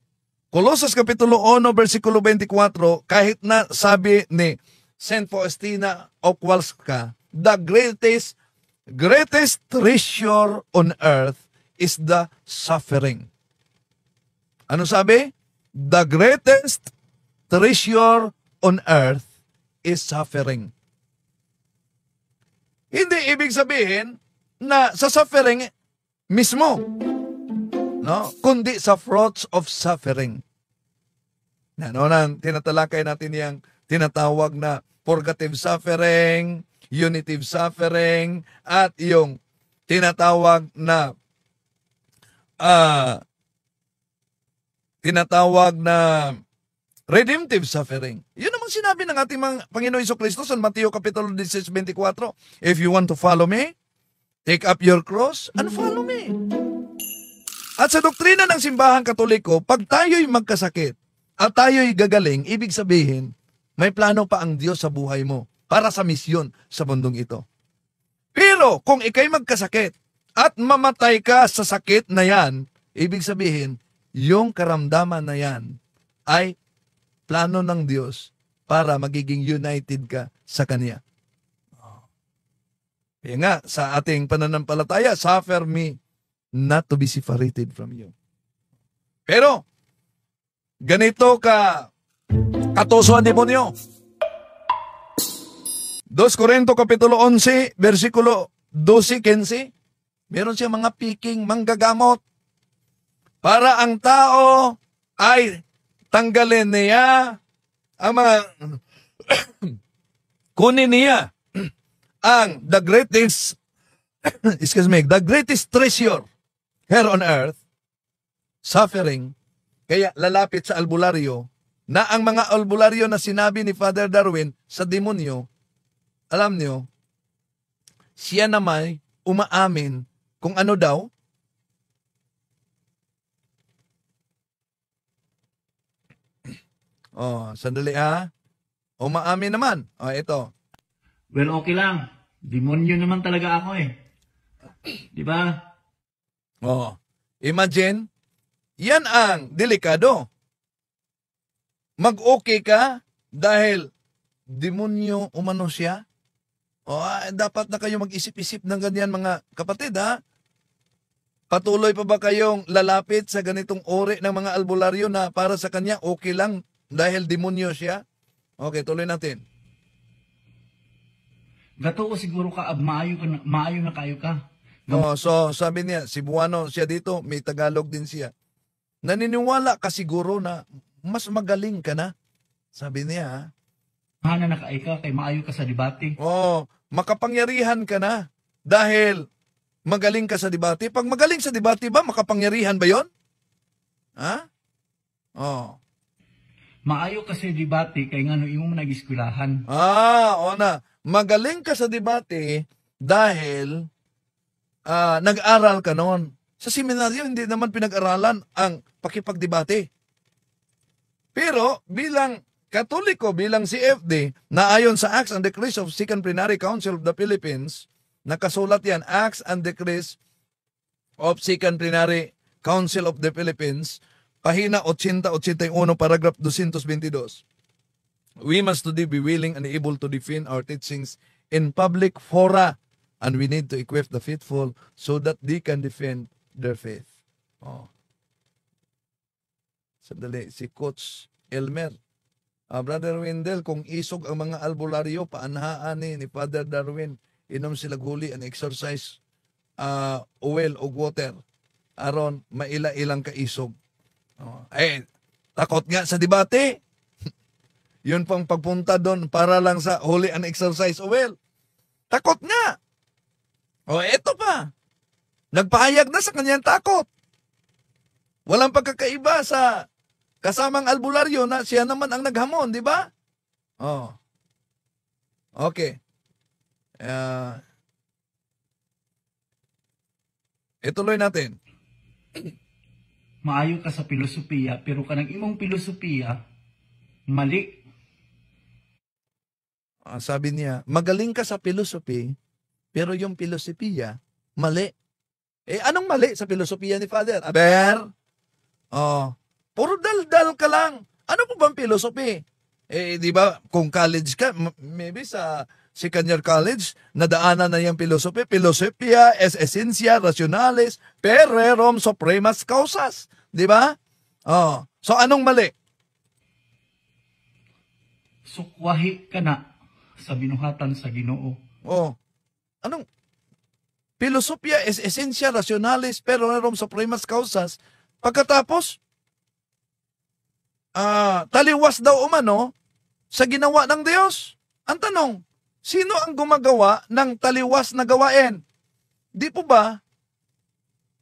Colossus Kapitulo 1, versikulo 24, kahit na sabi ni Saint Faustina of Kowalska, the greatest treasure on earth is the suffering. Ano sabi? The greatest treasure on earth is suffering. Hindi ibig sabihin na sa suffering mismo, no? Kundi sa fruits of suffering. Tinatalakay natin yung tinatawag na purgative suffering, unitive suffering, at yung tinatawag na redemptive suffering. Yun namang sinabi ng ating Panginoon Jesucristo sa Mateo Kapitulo 16:24. If you want to follow me, take up your cross and follow me. At sa doktrina ng Simbahang Katoliko, pag tayo'y magkasakit at tayo'y gagaling, ibig sabihin, may plano pa ang Diyos sa buhay mo para sa misyon sa mundong ito. Pero kung ikay magkasakit at mamatay ka sa sakit na yan, ibig sabihin, yung karamdaman na yan ay plano ng Diyos para magiging united ka sa Kanya. Kaya nga, sa ating pananampalataya, suffer me not to be separated from you. Pero, ganito katoso ang demonyo. 2 Corinto Kapitulo 11, versikulo 12-15. Meron siyang mga piking manggagamot para ang tao ay tanggalin niya ang mga kunin niya ang the greatest the greatest treasure here on earth, suffering. Kaya lalapit sa albularyo na ang mga albularyo na sinabi ni Father Darwin sa demonyo, alam niyo, siya naman umaamin kung ano daw. Sandali ha. Umaamin naman. Ito. Well, okay lang. Demonyo naman talaga ako eh. Di ba? Imagine, yan ang delikado. Mag-okay ka dahil demonyo umano siya. Dapat na kayo mag-isip-isip ng ganyan mga kapatid ha. Patuloy pa ba kayong lalapit sa ganitong uri ng mga albularyo na para sa kanya okay lang dahil demonyo siya? Okay, tuloy natin. Gato ko siguro ka, maayo na kayo ka. So sabi niya, Cebuano siya dito, may Tagalog din siya. Naniniwala ka siguro na mas magaling ka na. Sabi niya, Hana na ka, kay maayo ka sa debate. makapangyarihan ka na dahil magaling ka sa debate. Pag magaling sa debate ba, makapangyarihan ba yon? Ha? Maayo ka sa debate, kay nga no imo nag-eskwelahan. Na. Magaling ka sa debate dahil nag-aral ka noon. Sa seminaryo, hindi naman pinag-aralan ang pakipagdebate. Pero bilang Katoliko, bilang CFD, na ayon sa Acts and Decrees of Second Plenary Council of the Philippines, nakasulat yan, Acts and Decrees of Second Plenary Council of the Philippines, pahina 80-81, paragraph 222. We must today be willing and able to defend our teachings in public fora, and we need to equip the faithful so that they can defend their faith. Sandali, si Coach Elmer. Brother Wendell, kung isog ang mga albularyo, paanhaan ni Father Darwin, inom sila guli and exercise oil o water aron maila-ilang ka isog. Takot nga sa debate. Yun pang pagpunta doon para lang sa holy and exercise oil. Takot nga. Eto pa. Nagpahayag na sa kanyang takot. Walang pagkakaiba sa kasamang albularyo na siya naman ang naghamon, di ba? Okay. Ituloy natin. Maayo ka sa filosofiya, pero kanang imong filosofiya, mali. Sabi niya, magaling ka sa philosophy, pero yung filosofiya, mali. Anong mali sa filosofiya ni Father? Puro daldal ka lang. Ano po bang philosophy? Di ba, kung college ka, maybe sa second year college, nadaanan na yung philosophy. Philosophia es essentia rationalis per rerum supremas causas. Di ba? So, anong mali? Sukwahi ka na sa binuhatan sa Ginoo. Anong? Philosophia es essentia rationalis per rerum supremas causas. Pagkatapos, taliwas daw umano sa ginawa ng Diyos. Ang tanong, sino ang gumagawa ng taliwas na gawain? Di po ba?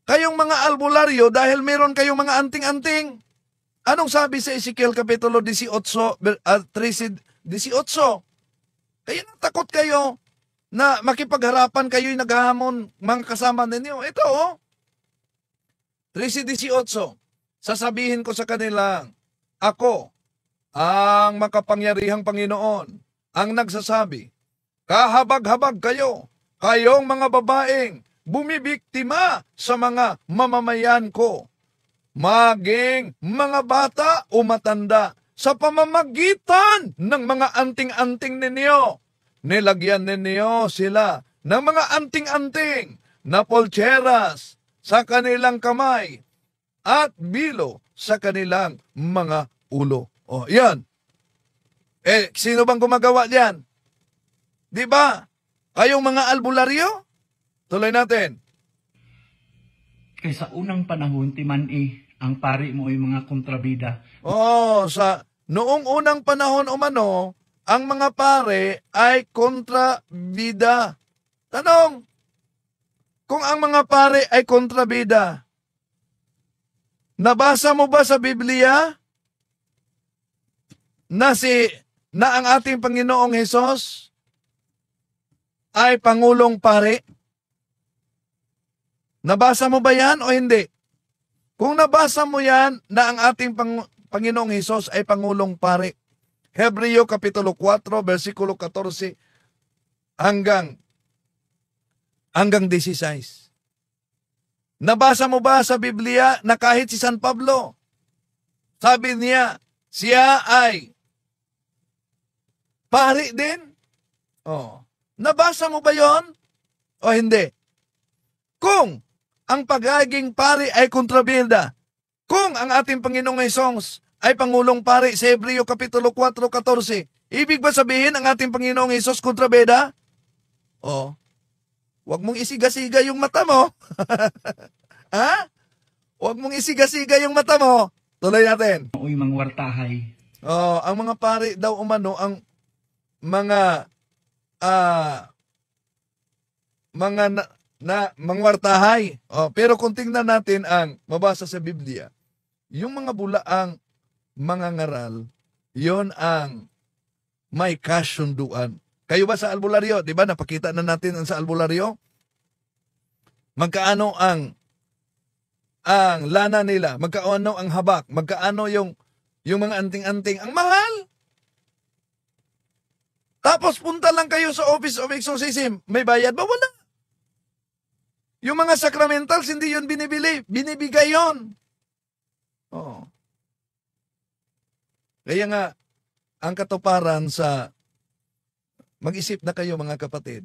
Kayong mga albularyo dahil meron kayong mga anting-anting. Anong sabi sa Ezekiel Kapitulo 18, 13-18? Kaya natakot kayo na makipagharapan kayo'y naghahamon mga kasama ninyo. Ito 13-18, sasabihin ko sa kanila, ako, ang makapangyarihang Panginoon, ang nagsasabi, kahabag-habag kayo, kayong mga babaeng bumibiktima sa mga mamamayan ko, maging mga bata o matanda sa pamamagitan ng mga anting-anting ninyo. Nilagyan ninyo sila ng mga anting-anting na polcheras sa kanilang kamay at bilo sa kanilang mga ulo. Yan. Sino bang gumagawa diyan? Di ba? Kayong mga albularyo? Tuloy natin. Kaysa unang panahon, timan ang pari mo ay mga kontrabida. Sa noong unang panahon umano, ang mga pare ay kontrabida. Tanong, kung ang mga pare ay kontrabida, nabasa mo ba sa Biblia na ang ating Panginoong Hesus ay Pangulong Pare? Nabasa mo ba yan o hindi? Kung nabasa mo yan na ang ating Panginoong Hesus ay Pangulong Pare, Hebreo Kapitulo 4, versikulo 14 hanggang 16. Nabasa mo ba sa Biblia na kahit si San Pablo, sabi niya, siya ay pari din? Nabasa mo ba yon o hindi? Kung ang pagiging pari ay kontrabida, kung ang ating Panginoong Hesus ay Pangulong Pari sa Hebreo Kapitulo 4:14, ibig ba sabihin ang ating Panginoong Hesus kontrabida? Huwag mong isiga-siga yung mata mo. Ha? Huwag mong isiga-siga yung mata mo. Tuloy natin. O yung mga wartahay. Ang mga pari daw umano, ang mga mangwartahay. Pero kung tingnan natin ang mabasa sa Biblia, yung mga bulaang mga ngaral, yon ang may kasunduan. Kayo ba sa albularyo? Di ba? Napakita na natin ang sa albularyo. Magkaano ang lana nila? Magkaano ang habak? Magkaano yung mga anting-anting? Ang mahal! Tapos punta lang kayo sa Office of Exorcism. May bayad ba? Wala. Yung mga sacramentals, hindi yun binibili. Binibigay yun. Kaya nga, ang katuparan sa mag-isip na kayo mga kapatid.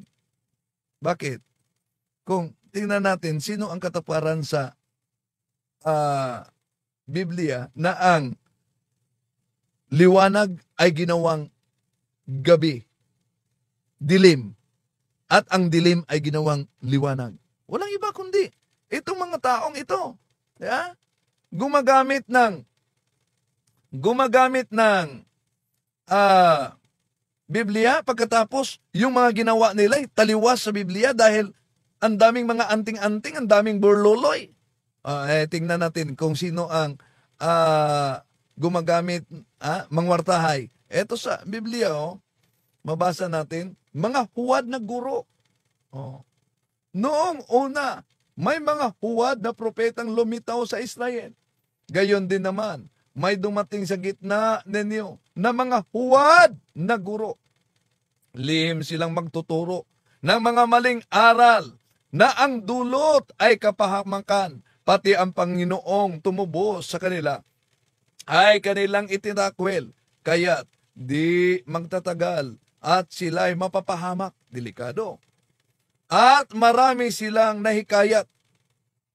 Bakit? Kung tingnan natin, sino ang katuparan sa Biblia na ang liwanag ay ginawang gabi, dilim, at ang dilim ay ginawang liwanag. Walang iba kundi itong mga taong ito. Yeah? Gumagamit ng Biblia, pagkatapos yung mga ginawa nila ay taliwas sa Biblia dahil ang daming mga anting-anting, ang daming burluloy. Tingnan natin kung sino ang gumagamit mangwartahay. Ito sa Biblia, mabasa natin, mga huwad na guro. Noong una, may mga huwad na propetang lumitaw sa Israel. Gayon din naman, may dumating sa gitna ninyo na mga huwad na guro. Lihim silang magtuturo ng mga maling aral na ang dulot ay kapahamakan, pati ang Panginoong tumubos sa kanila ay kanilang itinakwil, kaya't di magtatagal at sila'y mapapahamak. Delikado. At marami silang nahikayat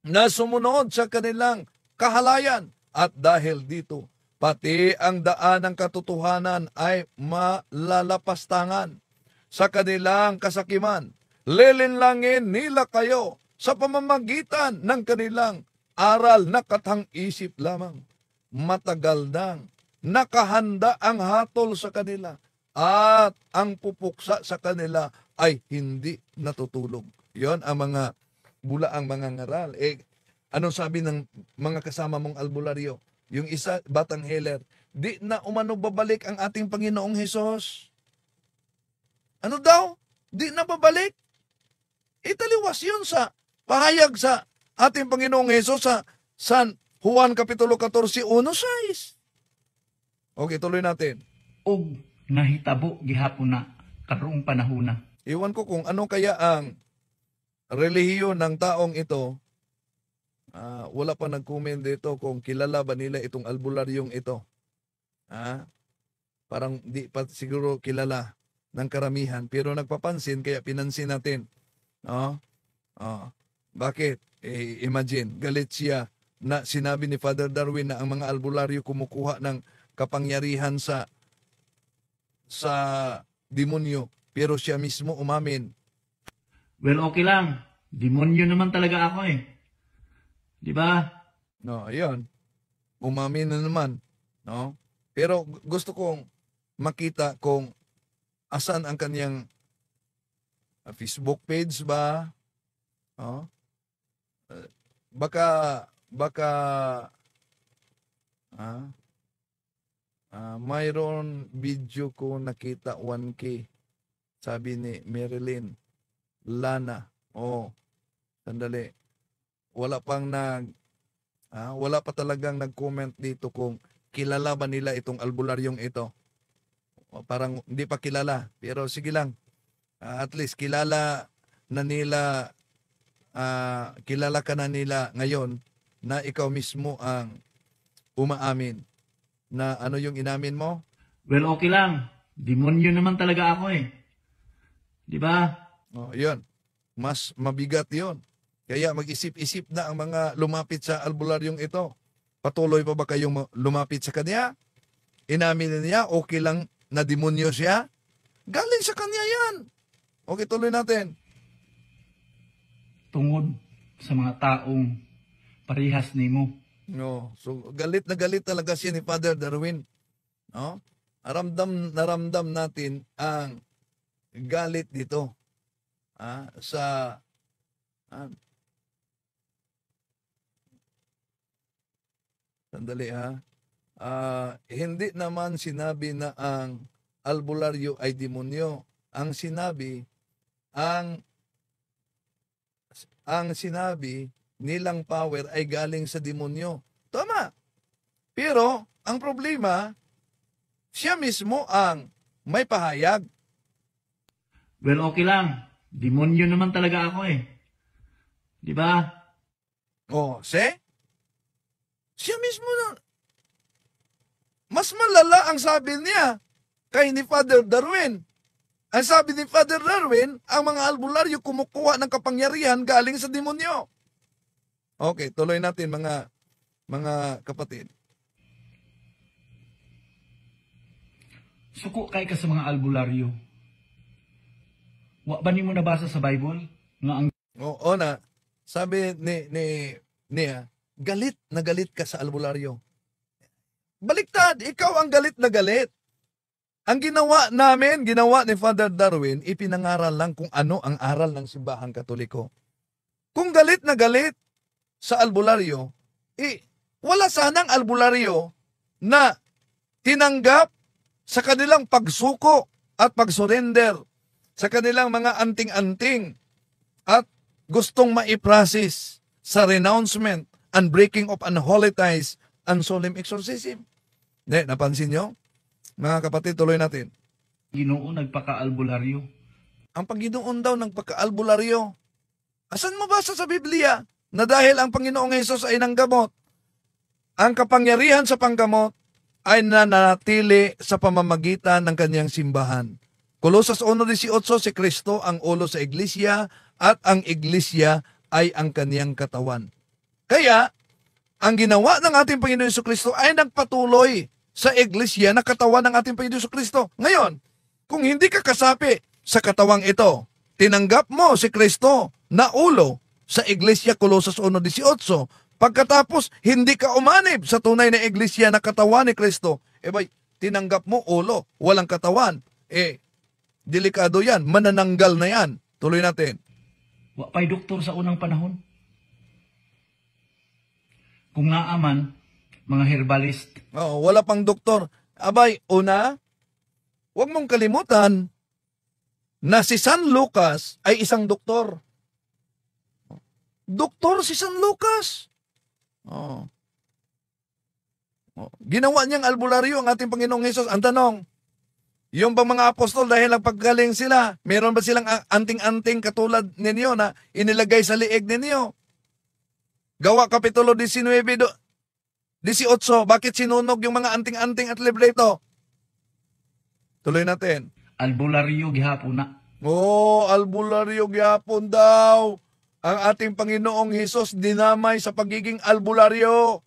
na sumunod sa kanilang kahalayan. At dahil dito, pati ang daan ng katotohanan ay malalapastangan. Sa kanilang kasakiman, lilinlangin nila kayo sa pamamagitan ng kanilang aral na katang-isip lamang. Matagal nang nakahanda ang hatol sa kanila at ang pupuksa sa kanila ay hindi natutulog. Yon ang mga bulaang mga ngaral. Anong sabi ng mga kasama mong albularyo? Yung isa, batang heler, di na umano babalik ang ating Panginoong Hesus. Ano daw? Di na babalik? Italiwas yun sa pahayag sa ating Panginoong Hesus sa San Juan Kapitulo 14, 1:6. Okay, tuloy natin. Og nahitabo gihapon na karong panahon na. Iwan ko kung ano kaya ang relihiyon ng taong ito. Wala pa nag-comment dito kung kilala ba nila itong albularyong ito. Parang di pa siguro kilala ng karamihan. Pero nagpapansin, kaya pinansin natin. Bakit? Imagine, galit siya na sinabi ni Father Darwin na ang mga albularyo kumukuha ng kapangyarihan sa demonyo. Pero siya mismo umamin. Well, okay lang. Demonyo naman talaga ako Di ba? No, ayun. Umamin na naman. No? Pero gusto kong makita kung asan ang kanyang Facebook page ba? Oh? Baka ah, mayroon video ko nakita 1K. Sabi ni Marilyn Lana. Oh, sandali. Wala pa talagang nag-comment dito kung kilala ba nila itong albularyong ito. O, parang hindi pa kilala. Pero sige lang. At least kilala na nila, kilala ka na nila ngayon na ikaw mismo ang umaamin. Na ano yung inamin mo? Well, okay lang. Demonyo naman talaga ako eh. Di ba? Oh, yun. Mas mabigat yun. Kaya mag-isip-isip na ang mga lumapit sa albularyong ito. Patuloy pa ba kayong lumapit sa kanya? Inamin niya, okay lang na demonyo siya? Galing sa kanya yan. Okay, tuloy natin. Tungod sa mga taong parihas nimo. No, so galit na galit talaga siya ni Father Darwin. No? Naramdam natin ang galit dito. Sandali ha. Hindi naman sinabi na ang albularyo ay demonyo. Ang sinabi nilang power ay galing sa demonyo. Tama. Pero ang problema, siya mismo ang may pahayag. Well, okay lang. Demonyo naman talaga ako eh. Di ba? Oh, siya mismo na. Mas malala ang sabi niya kay ni Father Darwin. Ang sabi ni Father Darwin, ang mga albularyo kumukuha ng kapangyarihan galing sa demonyo. Okay, tuloy natin mga kapatid. Suko kay ka sa mga albularyo. Wa ba nimo nabasa sa Bible nga ang Oo na, sabi niya, galit na galit ka sa albularyo. Baliktad, ikaw ang galit na galit. Ang ginawa ni Father Darwin, ipinangaral lang kung ano ang aral ng simbahang Katoliko. Kung galit na galit sa albularyo, wala sanang albularyo na tinanggap sa kanilang pagsuko at pagsurrender, sa kanilang mga anting-anting at gustong maiprasis sa renouncement and breaking of unholy ties and solemn exorcism. Napansin nyo? Mga kapatid, tuloy natin. Ginoo nagpaka-albularyo? Ang Panginoon daw nagpaka-albularyo. Asan mabasa sa Biblia na dahil ang Panginoong Hesus ay nanggamot, ang kapangyarihan sa panggamot ay nanatili sa pamamagitan ng kanyang simbahan. Kolosas 1:18, si Kristo ang ulo sa iglesia at ang iglesia ay ang kanyang katawan. Kaya, ang ginawa ng ating Panginoon Jesucristo ay nagpatuloy sa iglesia na katawan ng ating Panginoon Jesucristo. Ngayon, kung hindi ka kasapi sa katawang ito, tinanggap mo si Kristo na ulo sa iglesia, Kolosas 1:18. Pagkatapos, hindi ka umanib sa tunay na iglesia na katawan ni Kristo, tinanggap mo ulo, walang katawan. Delikado yan, manananggal na yan. Tuloy natin. Wa pa'y doktor sa unang panahon. Kung naaman, mga herbalist. Wala pang doktor. Una, huwag mong kalimutan na si San Lucas ay isang doktor. Doktor si San Lucas. Ginawa niyang albularyo ang ating Panginoong Hesus. Ang tanong, yung bang mga apostol dahil ang paggaling sila, meron ba silang anting-anting katulad ninyo na inilagay sa liig ninyo? Gawa Kapitulo 19, 18, bakit sinunog yung mga anting-anting at libreto? Tuloy natin. Albularyo gihapon na. Albularyo gihapon daw. Ang ating Panginoong Hesus dinamay sa pagiging albularyo.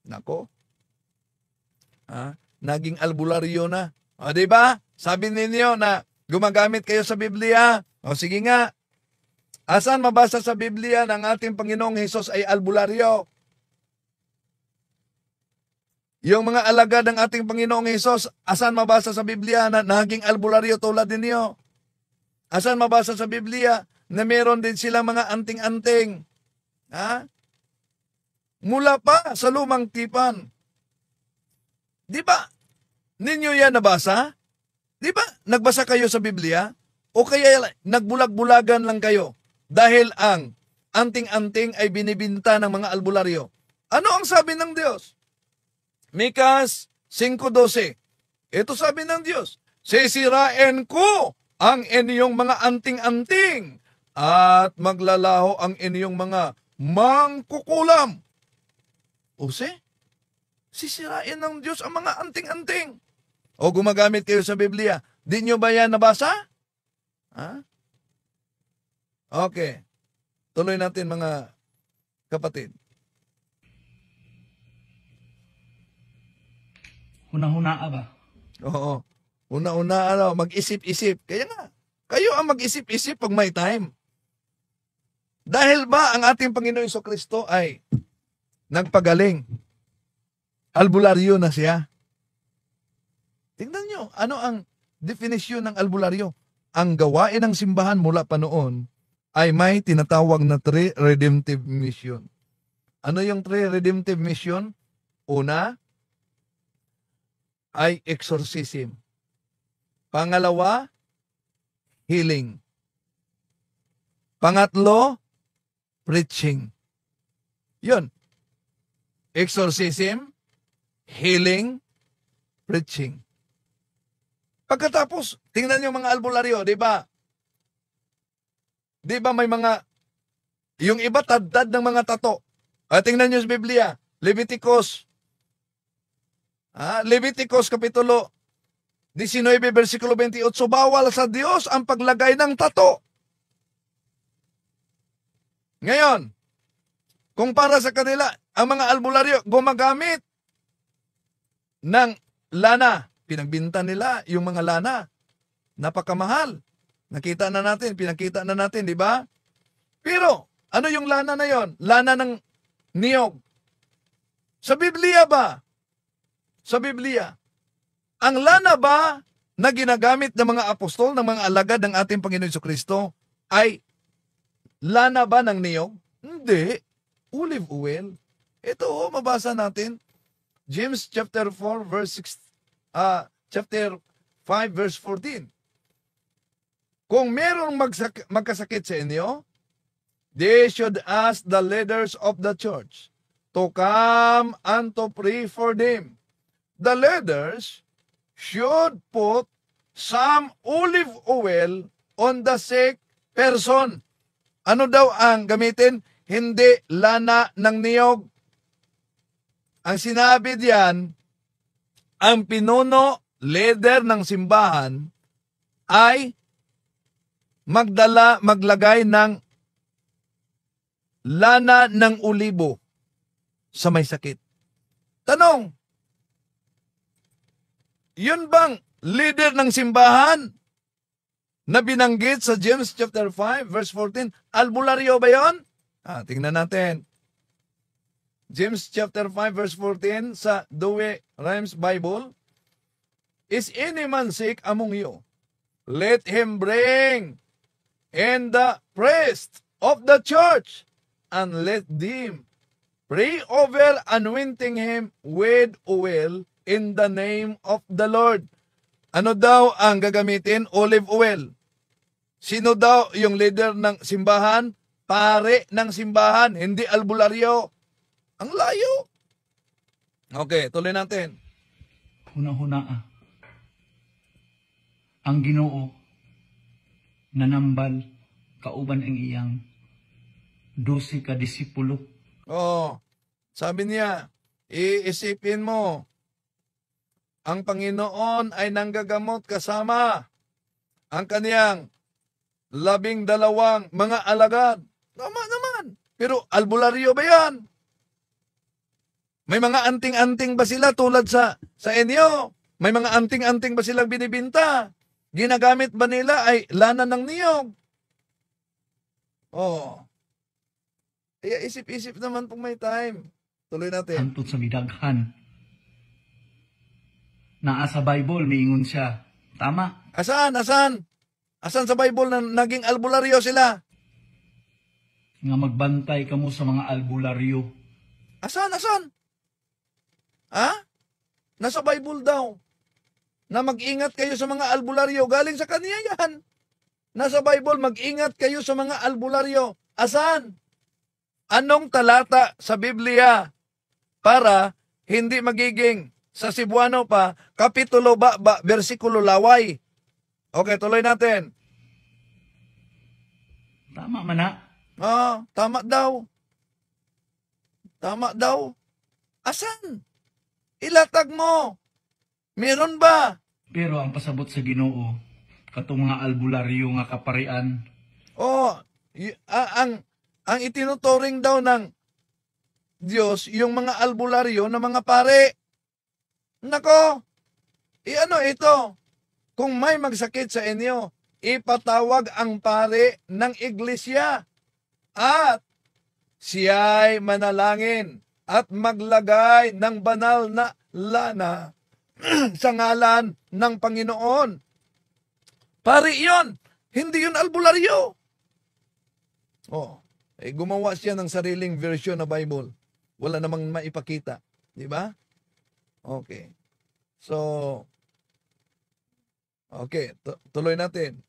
Nako. Naging albularyo na. Diba? Sabi ninyo na gumagamit kayo sa Biblia. Sige nga. Asan mabasa sa Biblia ng ating Panginoong Hesus ay albularyo? Yung mga alagad ng ating Panginoong Hesus, asan mabasa sa Biblia na naging albularyo tulad ninyo? Asan mabasa sa Biblia na meron din silang mga anting-anting? Ha? Mula pa sa lumang tipan. Di ba? Ninyo yan nabasa? Di ba? Nagbasa kayo sa Biblia? O kaya nagbulag-bulagan lang kayo dahil ang anting-anting ay binibinta ng mga albularyo? Ano ang sabi ng Diyos? Mikas 5:12. Ito sabi ng Diyos, sisirain ko ang inyong mga anting-anting at maglalaho ang inyong mga mangkukulam. O sisirain ng Diyos ang mga anting-anting. O gumagamit kayo sa Biblia. Di nyo ba yan nabasa? Ha? Okay. Tuloy natin mga kapatid. Hunang-hunaa ba? Oo. Una-una, mag-isip-isip. Kaya nga, kayo ang mag-isip-isip pag may time. Dahil ba ang ating Panginoon Jesucristo ay nagpagaling? Albularyo na siya. Tingnan nyo, ano ang definisyon ng albularyo? Ang gawain ng simbahan mula pa noon ay may tinatawag na three redemptive mission. Ano yung three redemptive mission? Una, ay exorcism. Pangalawa, healing. Pangatlo, preaching. Yun. Exorcism, healing, preaching. Pagkatapos, tingnan yung mga albularyo, di ba? Di ba may mga, yung iba tad-tad ng mga tato. Tingnan nyo sa Biblia, Leviticus Kapitulo 19, versikulo 28, bawal sa Diyos ang paglagay ng tato. Ngayon, kung para sa kanila, ang mga albularyo gumagamit ng lana. Pinagbinta nila yung mga lana. Napakamahal. Pinakita na natin, di ba? Pero, ano yung lana na yon? Lana ng niyog. Sa Biblia ba? Sa Biblia, ang lana ba na ginagamit ng mga apostol, ng mga alagad ng ating Panginoon Jesucristo ay lana ba ng niyog? Hindi. Olive oil. Ito, mabasa natin. James chapter 4 verse 6, chapter 5 verse 14. Kung merong magkasakit sa inyo, they should ask the leaders of the church to come and to pray for them. The leaders should put some olive oil on the sick person. Ano daw ang gamitin? Hindi lana ng niyog. Ang sinabi diyan, ang pinuno, leader ng simbahan, ay maglagay ng lana ng olibo sa may sakit. Tanong, yun bang leader ng simbahan na binanggit sa James chapter 5 verse 14, albularyo ba yun? Tingnan natin. James chapter 5 verse 14 sa Douay Rheims Bible. Is any man sick among you? Let him bring in the priest of the church, and let them pray over, anointing him with oil in the name of the Lord. Ano daw ang gagamitin? Olive oil. Sino daw yung leader ng simbahan? Pare ng simbahan, hindi albularyo. Ang layo. Okay, tuloy natin. Hunang-hunaa. Ang Ginoo nanambal kauban ang iyang 12 ka disipulo. Sabi niya, iisipin mo, ang Panginoon ay nanggagamot kasama ang kaniyang 12 mga alagad. Tama naman. Pero albularyo ba yan? May mga anting-anting ba sila tulad sa inyo? May mga anting-anting ba silang binibinta? Ginagamit ba nila ay lana ng niyog? Oh. Kaya isip-isip naman kung may time. Tuloy natin. Hantod sa midaghan. Naa sa Bible, miingon siya. Tama. Asan? Asan sa Bible na naging albularyo sila? Nga magbantay kamo sa mga albularyo. Asan? Ha? Nasa Bible daw. Na mag-ingat kayo sa mga albularyo. Galing sa kanya yan. Nasa Bible, mag-ingat kayo sa mga albularyo. Asan? Anong talata sa Biblia para hindi magiging sa Cebuano pa, kapitulo ba, versikulo laway? Okay, tuloy natin. Tama man na. Tama daw. Tama daw. Asan? Ilatag mo. Meron ba? Pero ang pasabot sa Ginoo, katong mga albularyo nga kaparian, Ang itinuturing daw ng Diyos, yung mga albularyo na mga pare. Nako, ano ito? Kung may magsakit sa inyo, ipatawag ang pare ng iglesia at siya'y manalangin at maglagay ng banal na lana sa ngalan ng Panginoon. Pare yun, hindi yun albularyo. Gumawa siya ng sariling version na Bible. Wala namang maipakita. Di ba? Okay. So, okay, tuloy natin.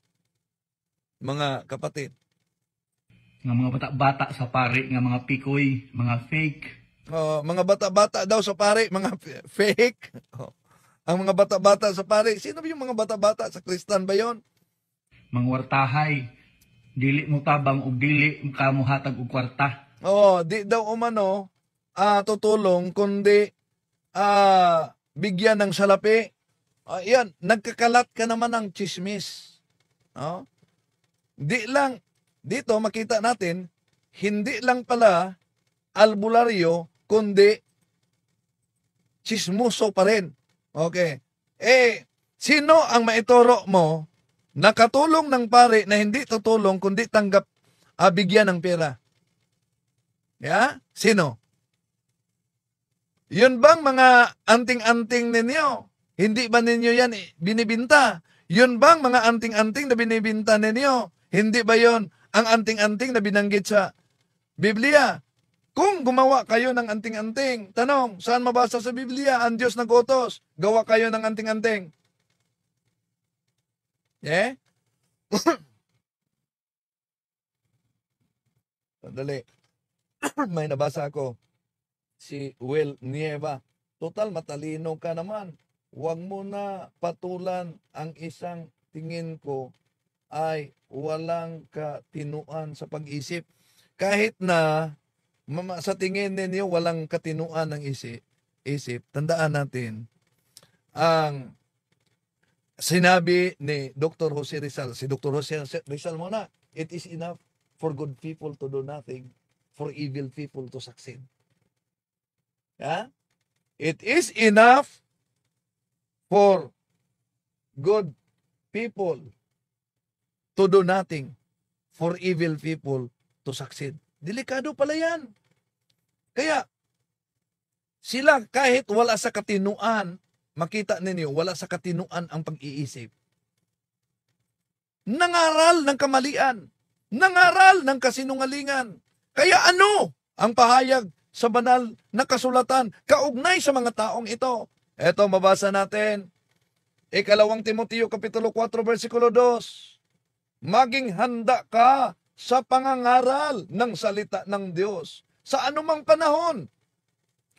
Mga kapatid. nga mga bata-bata sa pare, nga mga pikoy, mga fake. Mga bata-bata daw sa pare, mga fake. Ang mga bata-bata sa pare, sino ba yung mga bata-bata? Sa Kristan ba yon? Mga wartahay, dili mo tabang o dili kamo hatag og kwarta. Di daw umano tutulong kundi bigyan ng salapi. Yan, nagkakalat ka naman ng chismis. Dito makita natin, hindi lang pala albularyo, kundi chismoso pa rin. Okay. Sino ang maituro mo na katulong ng pare na hindi tutulong kundi tanggap bigyan ng pera? Yeah? Sino? Yun bang mga anting-anting ninyo? Hindi ba ninyo yan binibinta? Yun bang mga anting-anting na binibinta ninyo? Hindi ba yon ang anting-anting na binanggit sa Biblia? Kung gumawa kayo ng anting-anting, tanong, saan mabasa sa Biblia? Ang Diyos nag-utos, gawa kayo ng anting-anting. Yeah? Sandali. May nabasa ako. Si Will Nieva. Total, matalino ka naman. Huwag mo na patulan ang isang tingin ko ay walang katinuan sa pag-isip. Kahit na sa tingin ninyo walang katinuan ng isip, tandaan natin ang sinabi ni Dr. Jose Rizal. Si Dr. Jose Rizal muna, it is enough for good people to do nothing, for evil people to succeed. Yeah? It is enough for good people to do nothing, for evil people to succeed. Delikado pala yan. Kaya, sila kahit wala sa katinuan, makita ninyo, wala sa katinuan ang pag-iisip. Nangaral ng kamalian. Nangaral ng kasinungalingan. Kaya ano ang pahayag sa banal na kasulatan kaugnay sa mga taong ito? Ito, mabasa natin. 2 Timoteo Kapitulo 4, versikulo 2. Maging handa ka sa pangangaral ng salita ng Diyos. Sa anumang panahon,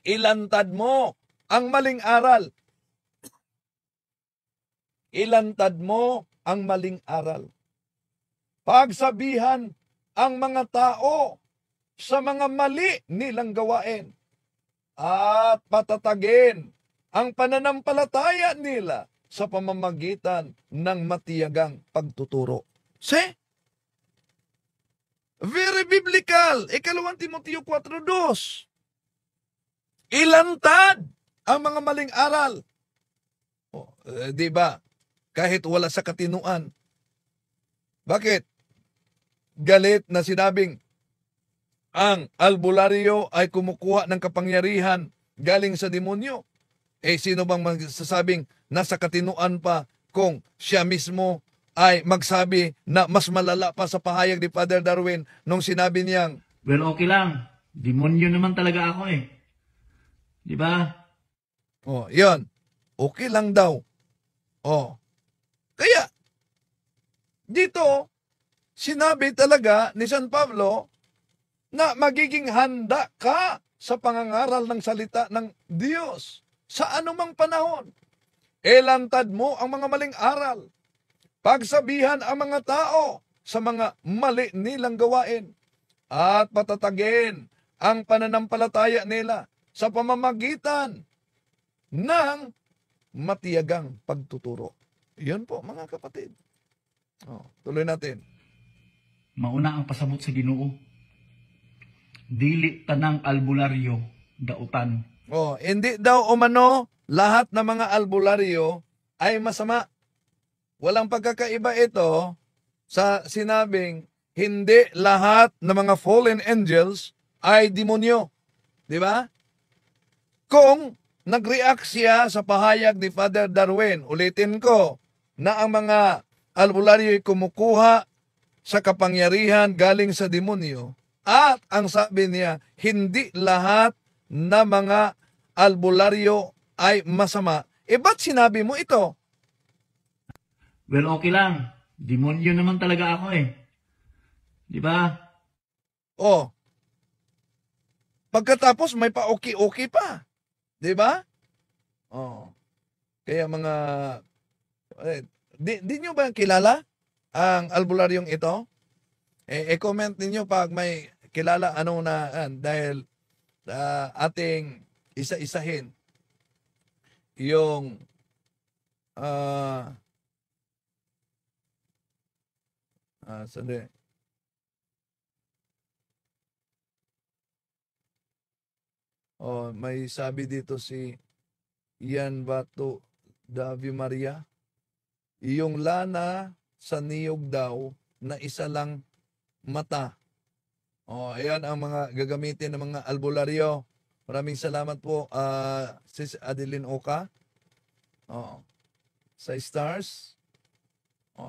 ilantad mo ang maling aral. Ilantad mo ang maling aral. Pagsabihan ang mga tao sa mga mali nilang gawain at patatagin ang pananampalataya nila sa pamamagitan ng matiyagang pagtuturo. See? Very biblical. 2 Timoteo 4:2. Ilantad ang mga maling aral. Di ba? Kahit wala sa katinuan. Bakit? galit na sinabing ang albularyo ay kumukuha ng kapangyarihan galing sa demonyo. Sino bang magsasabing nasa katinuan pa kung siya mismo ay magsabi na mas malala pa sa pahayag ni Father Darwin nung sinabi niyang, well, okay lang. Demonyo naman talaga ako eh. Di ba? Yun. Okay lang daw. Kaya, dito, sinabi talaga ni San Pablo na magiging handa ka sa pangangaral ng salita ng Diyos sa anumang panahon. Elantad mo ang mga maling aral. Pagsabihan ang mga tao sa mga mali nilang gawain at patatagin ang pananampalataya nila sa pamamagitan ng matiyagang pagtuturo. Yun po, mga kapatid. Tuloy natin. Mauna ang pasabot sa Ginoo. Dili tanang albularyo dautan. Hindi daw umano lahat ng mga albularyo ay masama. Walang pagkakaiba ito sa sinabing hindi lahat ng mga fallen angels ay demonyo. Di ba? Kung nag-react siya sa pahayag ni Father Darwin, ulitin ko, na ang mga albularyo ay kumukuha sa kapangyarihan galing sa demonyo, at ang sabi niya, hindi lahat na mga albularyo ay masama. Ba't sinabi mo ito? Well, okay lang. Demonyo naman talaga ako eh. Di ba? Pagkatapos may pa-okay-okay pa. Di ba? Kaya mga... di nyo ba kilala ang albularyong ito? I-comment ninyo pag may kilala dahil ating isa-isahin yung sandali. May sabi dito si Ian Bato Davio Maria. Yung lana sa niyog daw na isa lang mata. Ayan ang mga gagamitin ng mga albularyo. Maraming salamat po, Sis Adeline Oka. Sa stars.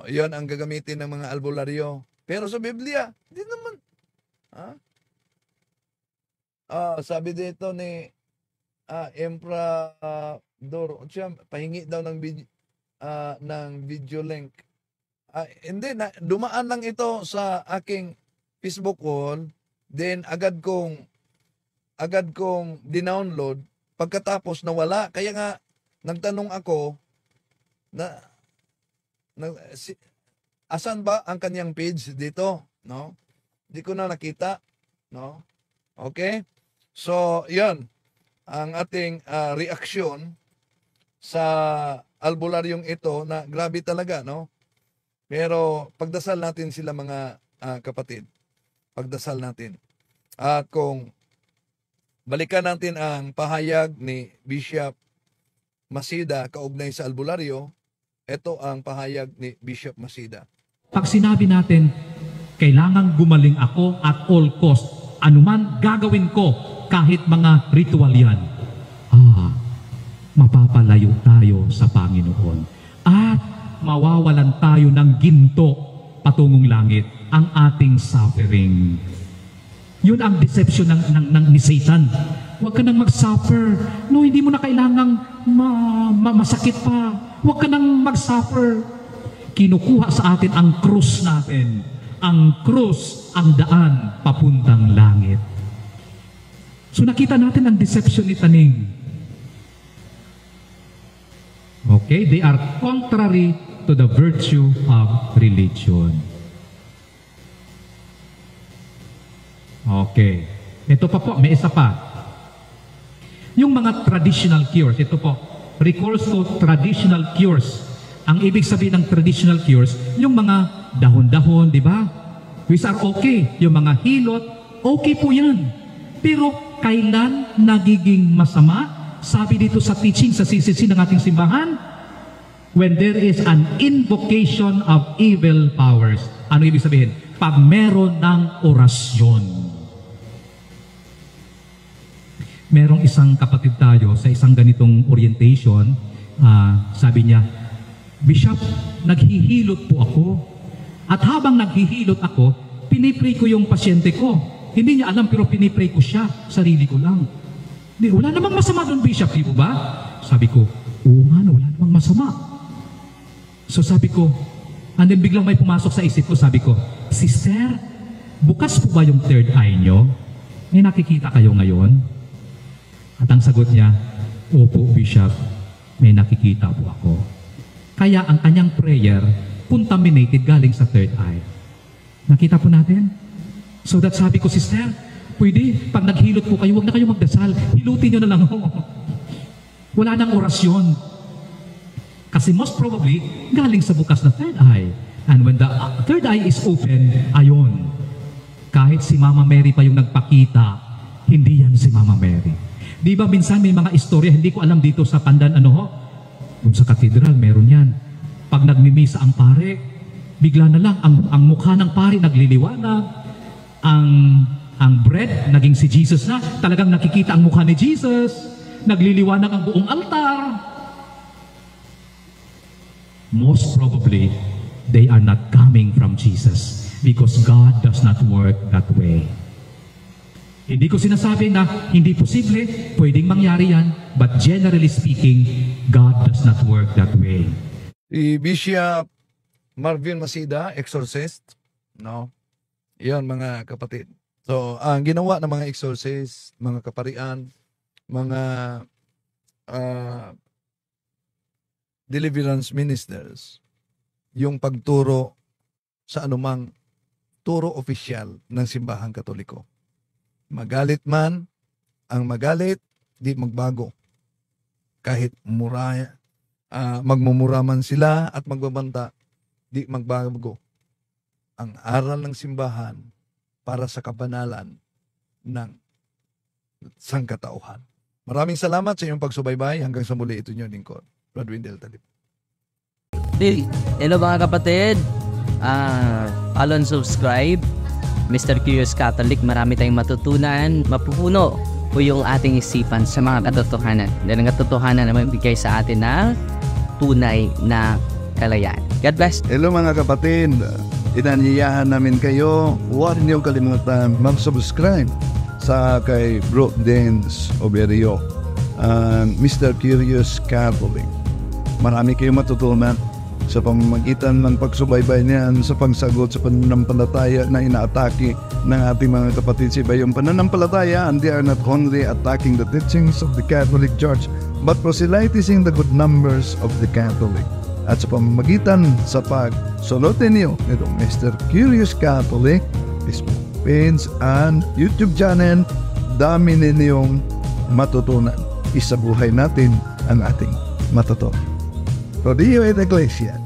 Ayan ang gagamitin ng mga albularyo. Pero sa Biblia, hindi naman. Sabi dito ni Emperador, pahingi daw ng video link. Hindi, dumaan lang ito sa aking Facebook wall, then agad kong dinownload, pagkatapos nawala. Kaya nga, nagtanong ako, asan ba ang kanyang page dito? No? Hindi ko na nakita. No? Okay? So, yun, ang ating reaksyon sa albularyong ito na grabe talaga, no? Pero pagdasal natin sila mga kapatid. Pagdasal natin. At kung balikan natin ang pahayag ni Bishop Masida kaugnay sa albularyo, ito ang pahayag ni Bishop Masida. Pag sinabi natin, kailangang gumaling ako at all cost, anuman gagawin ko, kahit mga ritual yan, mapapalayo tayo sa Panginoon. At mawawalan tayo ng ginto patungong langit, ang ating suffering. Yun ang deception ni Satan. Huwag ka nang mag-suffer. No, hindi mo na kailangang masakit pa. Huwag ka nang mag-suffer. Kinukuha sa atin ang krus natin. Ang krus, ang daan papuntang langit. So nakita natin ang deception ni Taning. Okay, they are contrary to the virtue of religion. Okay. Ito pa po, may isa pa. Yung mga traditional cures, ito po, recourse to traditional cures. Ang ibig sabihin ng traditional cures, yung mga dahon-dahon, di ba? Which are okay. Yung mga hilot, okay po yan. Pero kailan nagiging masama? Sabi dito sa teaching sa CCC ng ating simbahan, when there is an invocation of evil powers. Ano ibig sabihin? pag meron ng orasyon. Merong isang kapatid tayo sa isang ganitong orientation, sabi niya, Bishop, naghihilot po ako. At habang naghihilot ako, pinipray ko yung pasyente ko. Hindi niya alam pero pinipray ko siya, sarili ko lang. Wala namang masama doon, Bishop, di ba? Sabi ko, oo nga, wala namang masama. So sabi ko, and then biglang may pumasok sa isip ko, sabi ko, Sister, bukas po ba yung third eye nyo? May nakikita kayo ngayon? At ang sagot niya, opo, Bishop, may nakikita po ako. Kaya ang kanyang prayer, contaminated galing sa third eye. Nakita po natin? So that sabi ko, Sister, pwede, pag naghilot po kayo, huwag na kayo magdasal. Hilutin nyo na lang ho. Wala nang orasyon. Kasi most probably, galing sa bukas na third eye. And when the third eye is open, ayon, kahit si Mama Mary pa yung nagpakita, hindi yan si Mama Mary. Di ba minsan may mga istorya, hindi ko alam dito sa Pandan, kung sa katedral, meron yan. Pag nagmimisa ang pare, bigla na lang, ang mukha ng pare nagliliwanag, ang bread, naging si Jesus na, talagang nakikita ang mukha ni Jesus, nagliliwanag ang buong altar. Most probably, they are not coming from Jesus because God does not work that way. Hindi ko sinasabi na hindi posible, pwedeng mangyari yan, but generally speaking, God does not work that way. Si Bishop Marvin Masida, exorcist, no? Yan mga kapatid. So, ang ginawa ng mga exorcist, mga kaparian, mga deliverance ministers, yung pagturo sa anumang turo opisyal ng simbahang Katoliko. Magalit man, ang magalit, di magbago. Kahit magmumura man sila at magbabanta, di magbago. Ang aral ng simbahan para sa kabanalan ng sangkatauhan. Maraming salamat sa iyong pagsubaybay. Hanggang sa muli, ito nyo lingkod, Brad Windel Talib. Hello mga kapatid. Follow and subscribe. Mr. Curious Catholic, marami tayong matutunan. Mapupuno po yung ating isipan sa mga katotohanan. Dahil ang katotohanan na magbigay sa atin ng tunay na kalayaan. God bless. Hello mga kapatid. Inanyayahan namin kayo. Huwag niyong kalimutan mag-subscribe sa kay Bro Dance Oberio, Mr. Curious Catholic. Marami kayong matutunan sa pamamagitan ng pagsubaybay niyan sa pagsagot sa pananampalataya na inaatake ng ating mga kapatid sa iba yung pananampalataya, and they are not only attacking the teachings of the Catholic Church but proselytizing the good numbers of the Catholic. At sa pamamagitan sa pagsunutin niyo nitong Mr. Curious Catholic Facebook page and YouTube channel, dami ninyong matutunan. Isabuhay natin ang ating matutunan. Rodillo et Iglesia.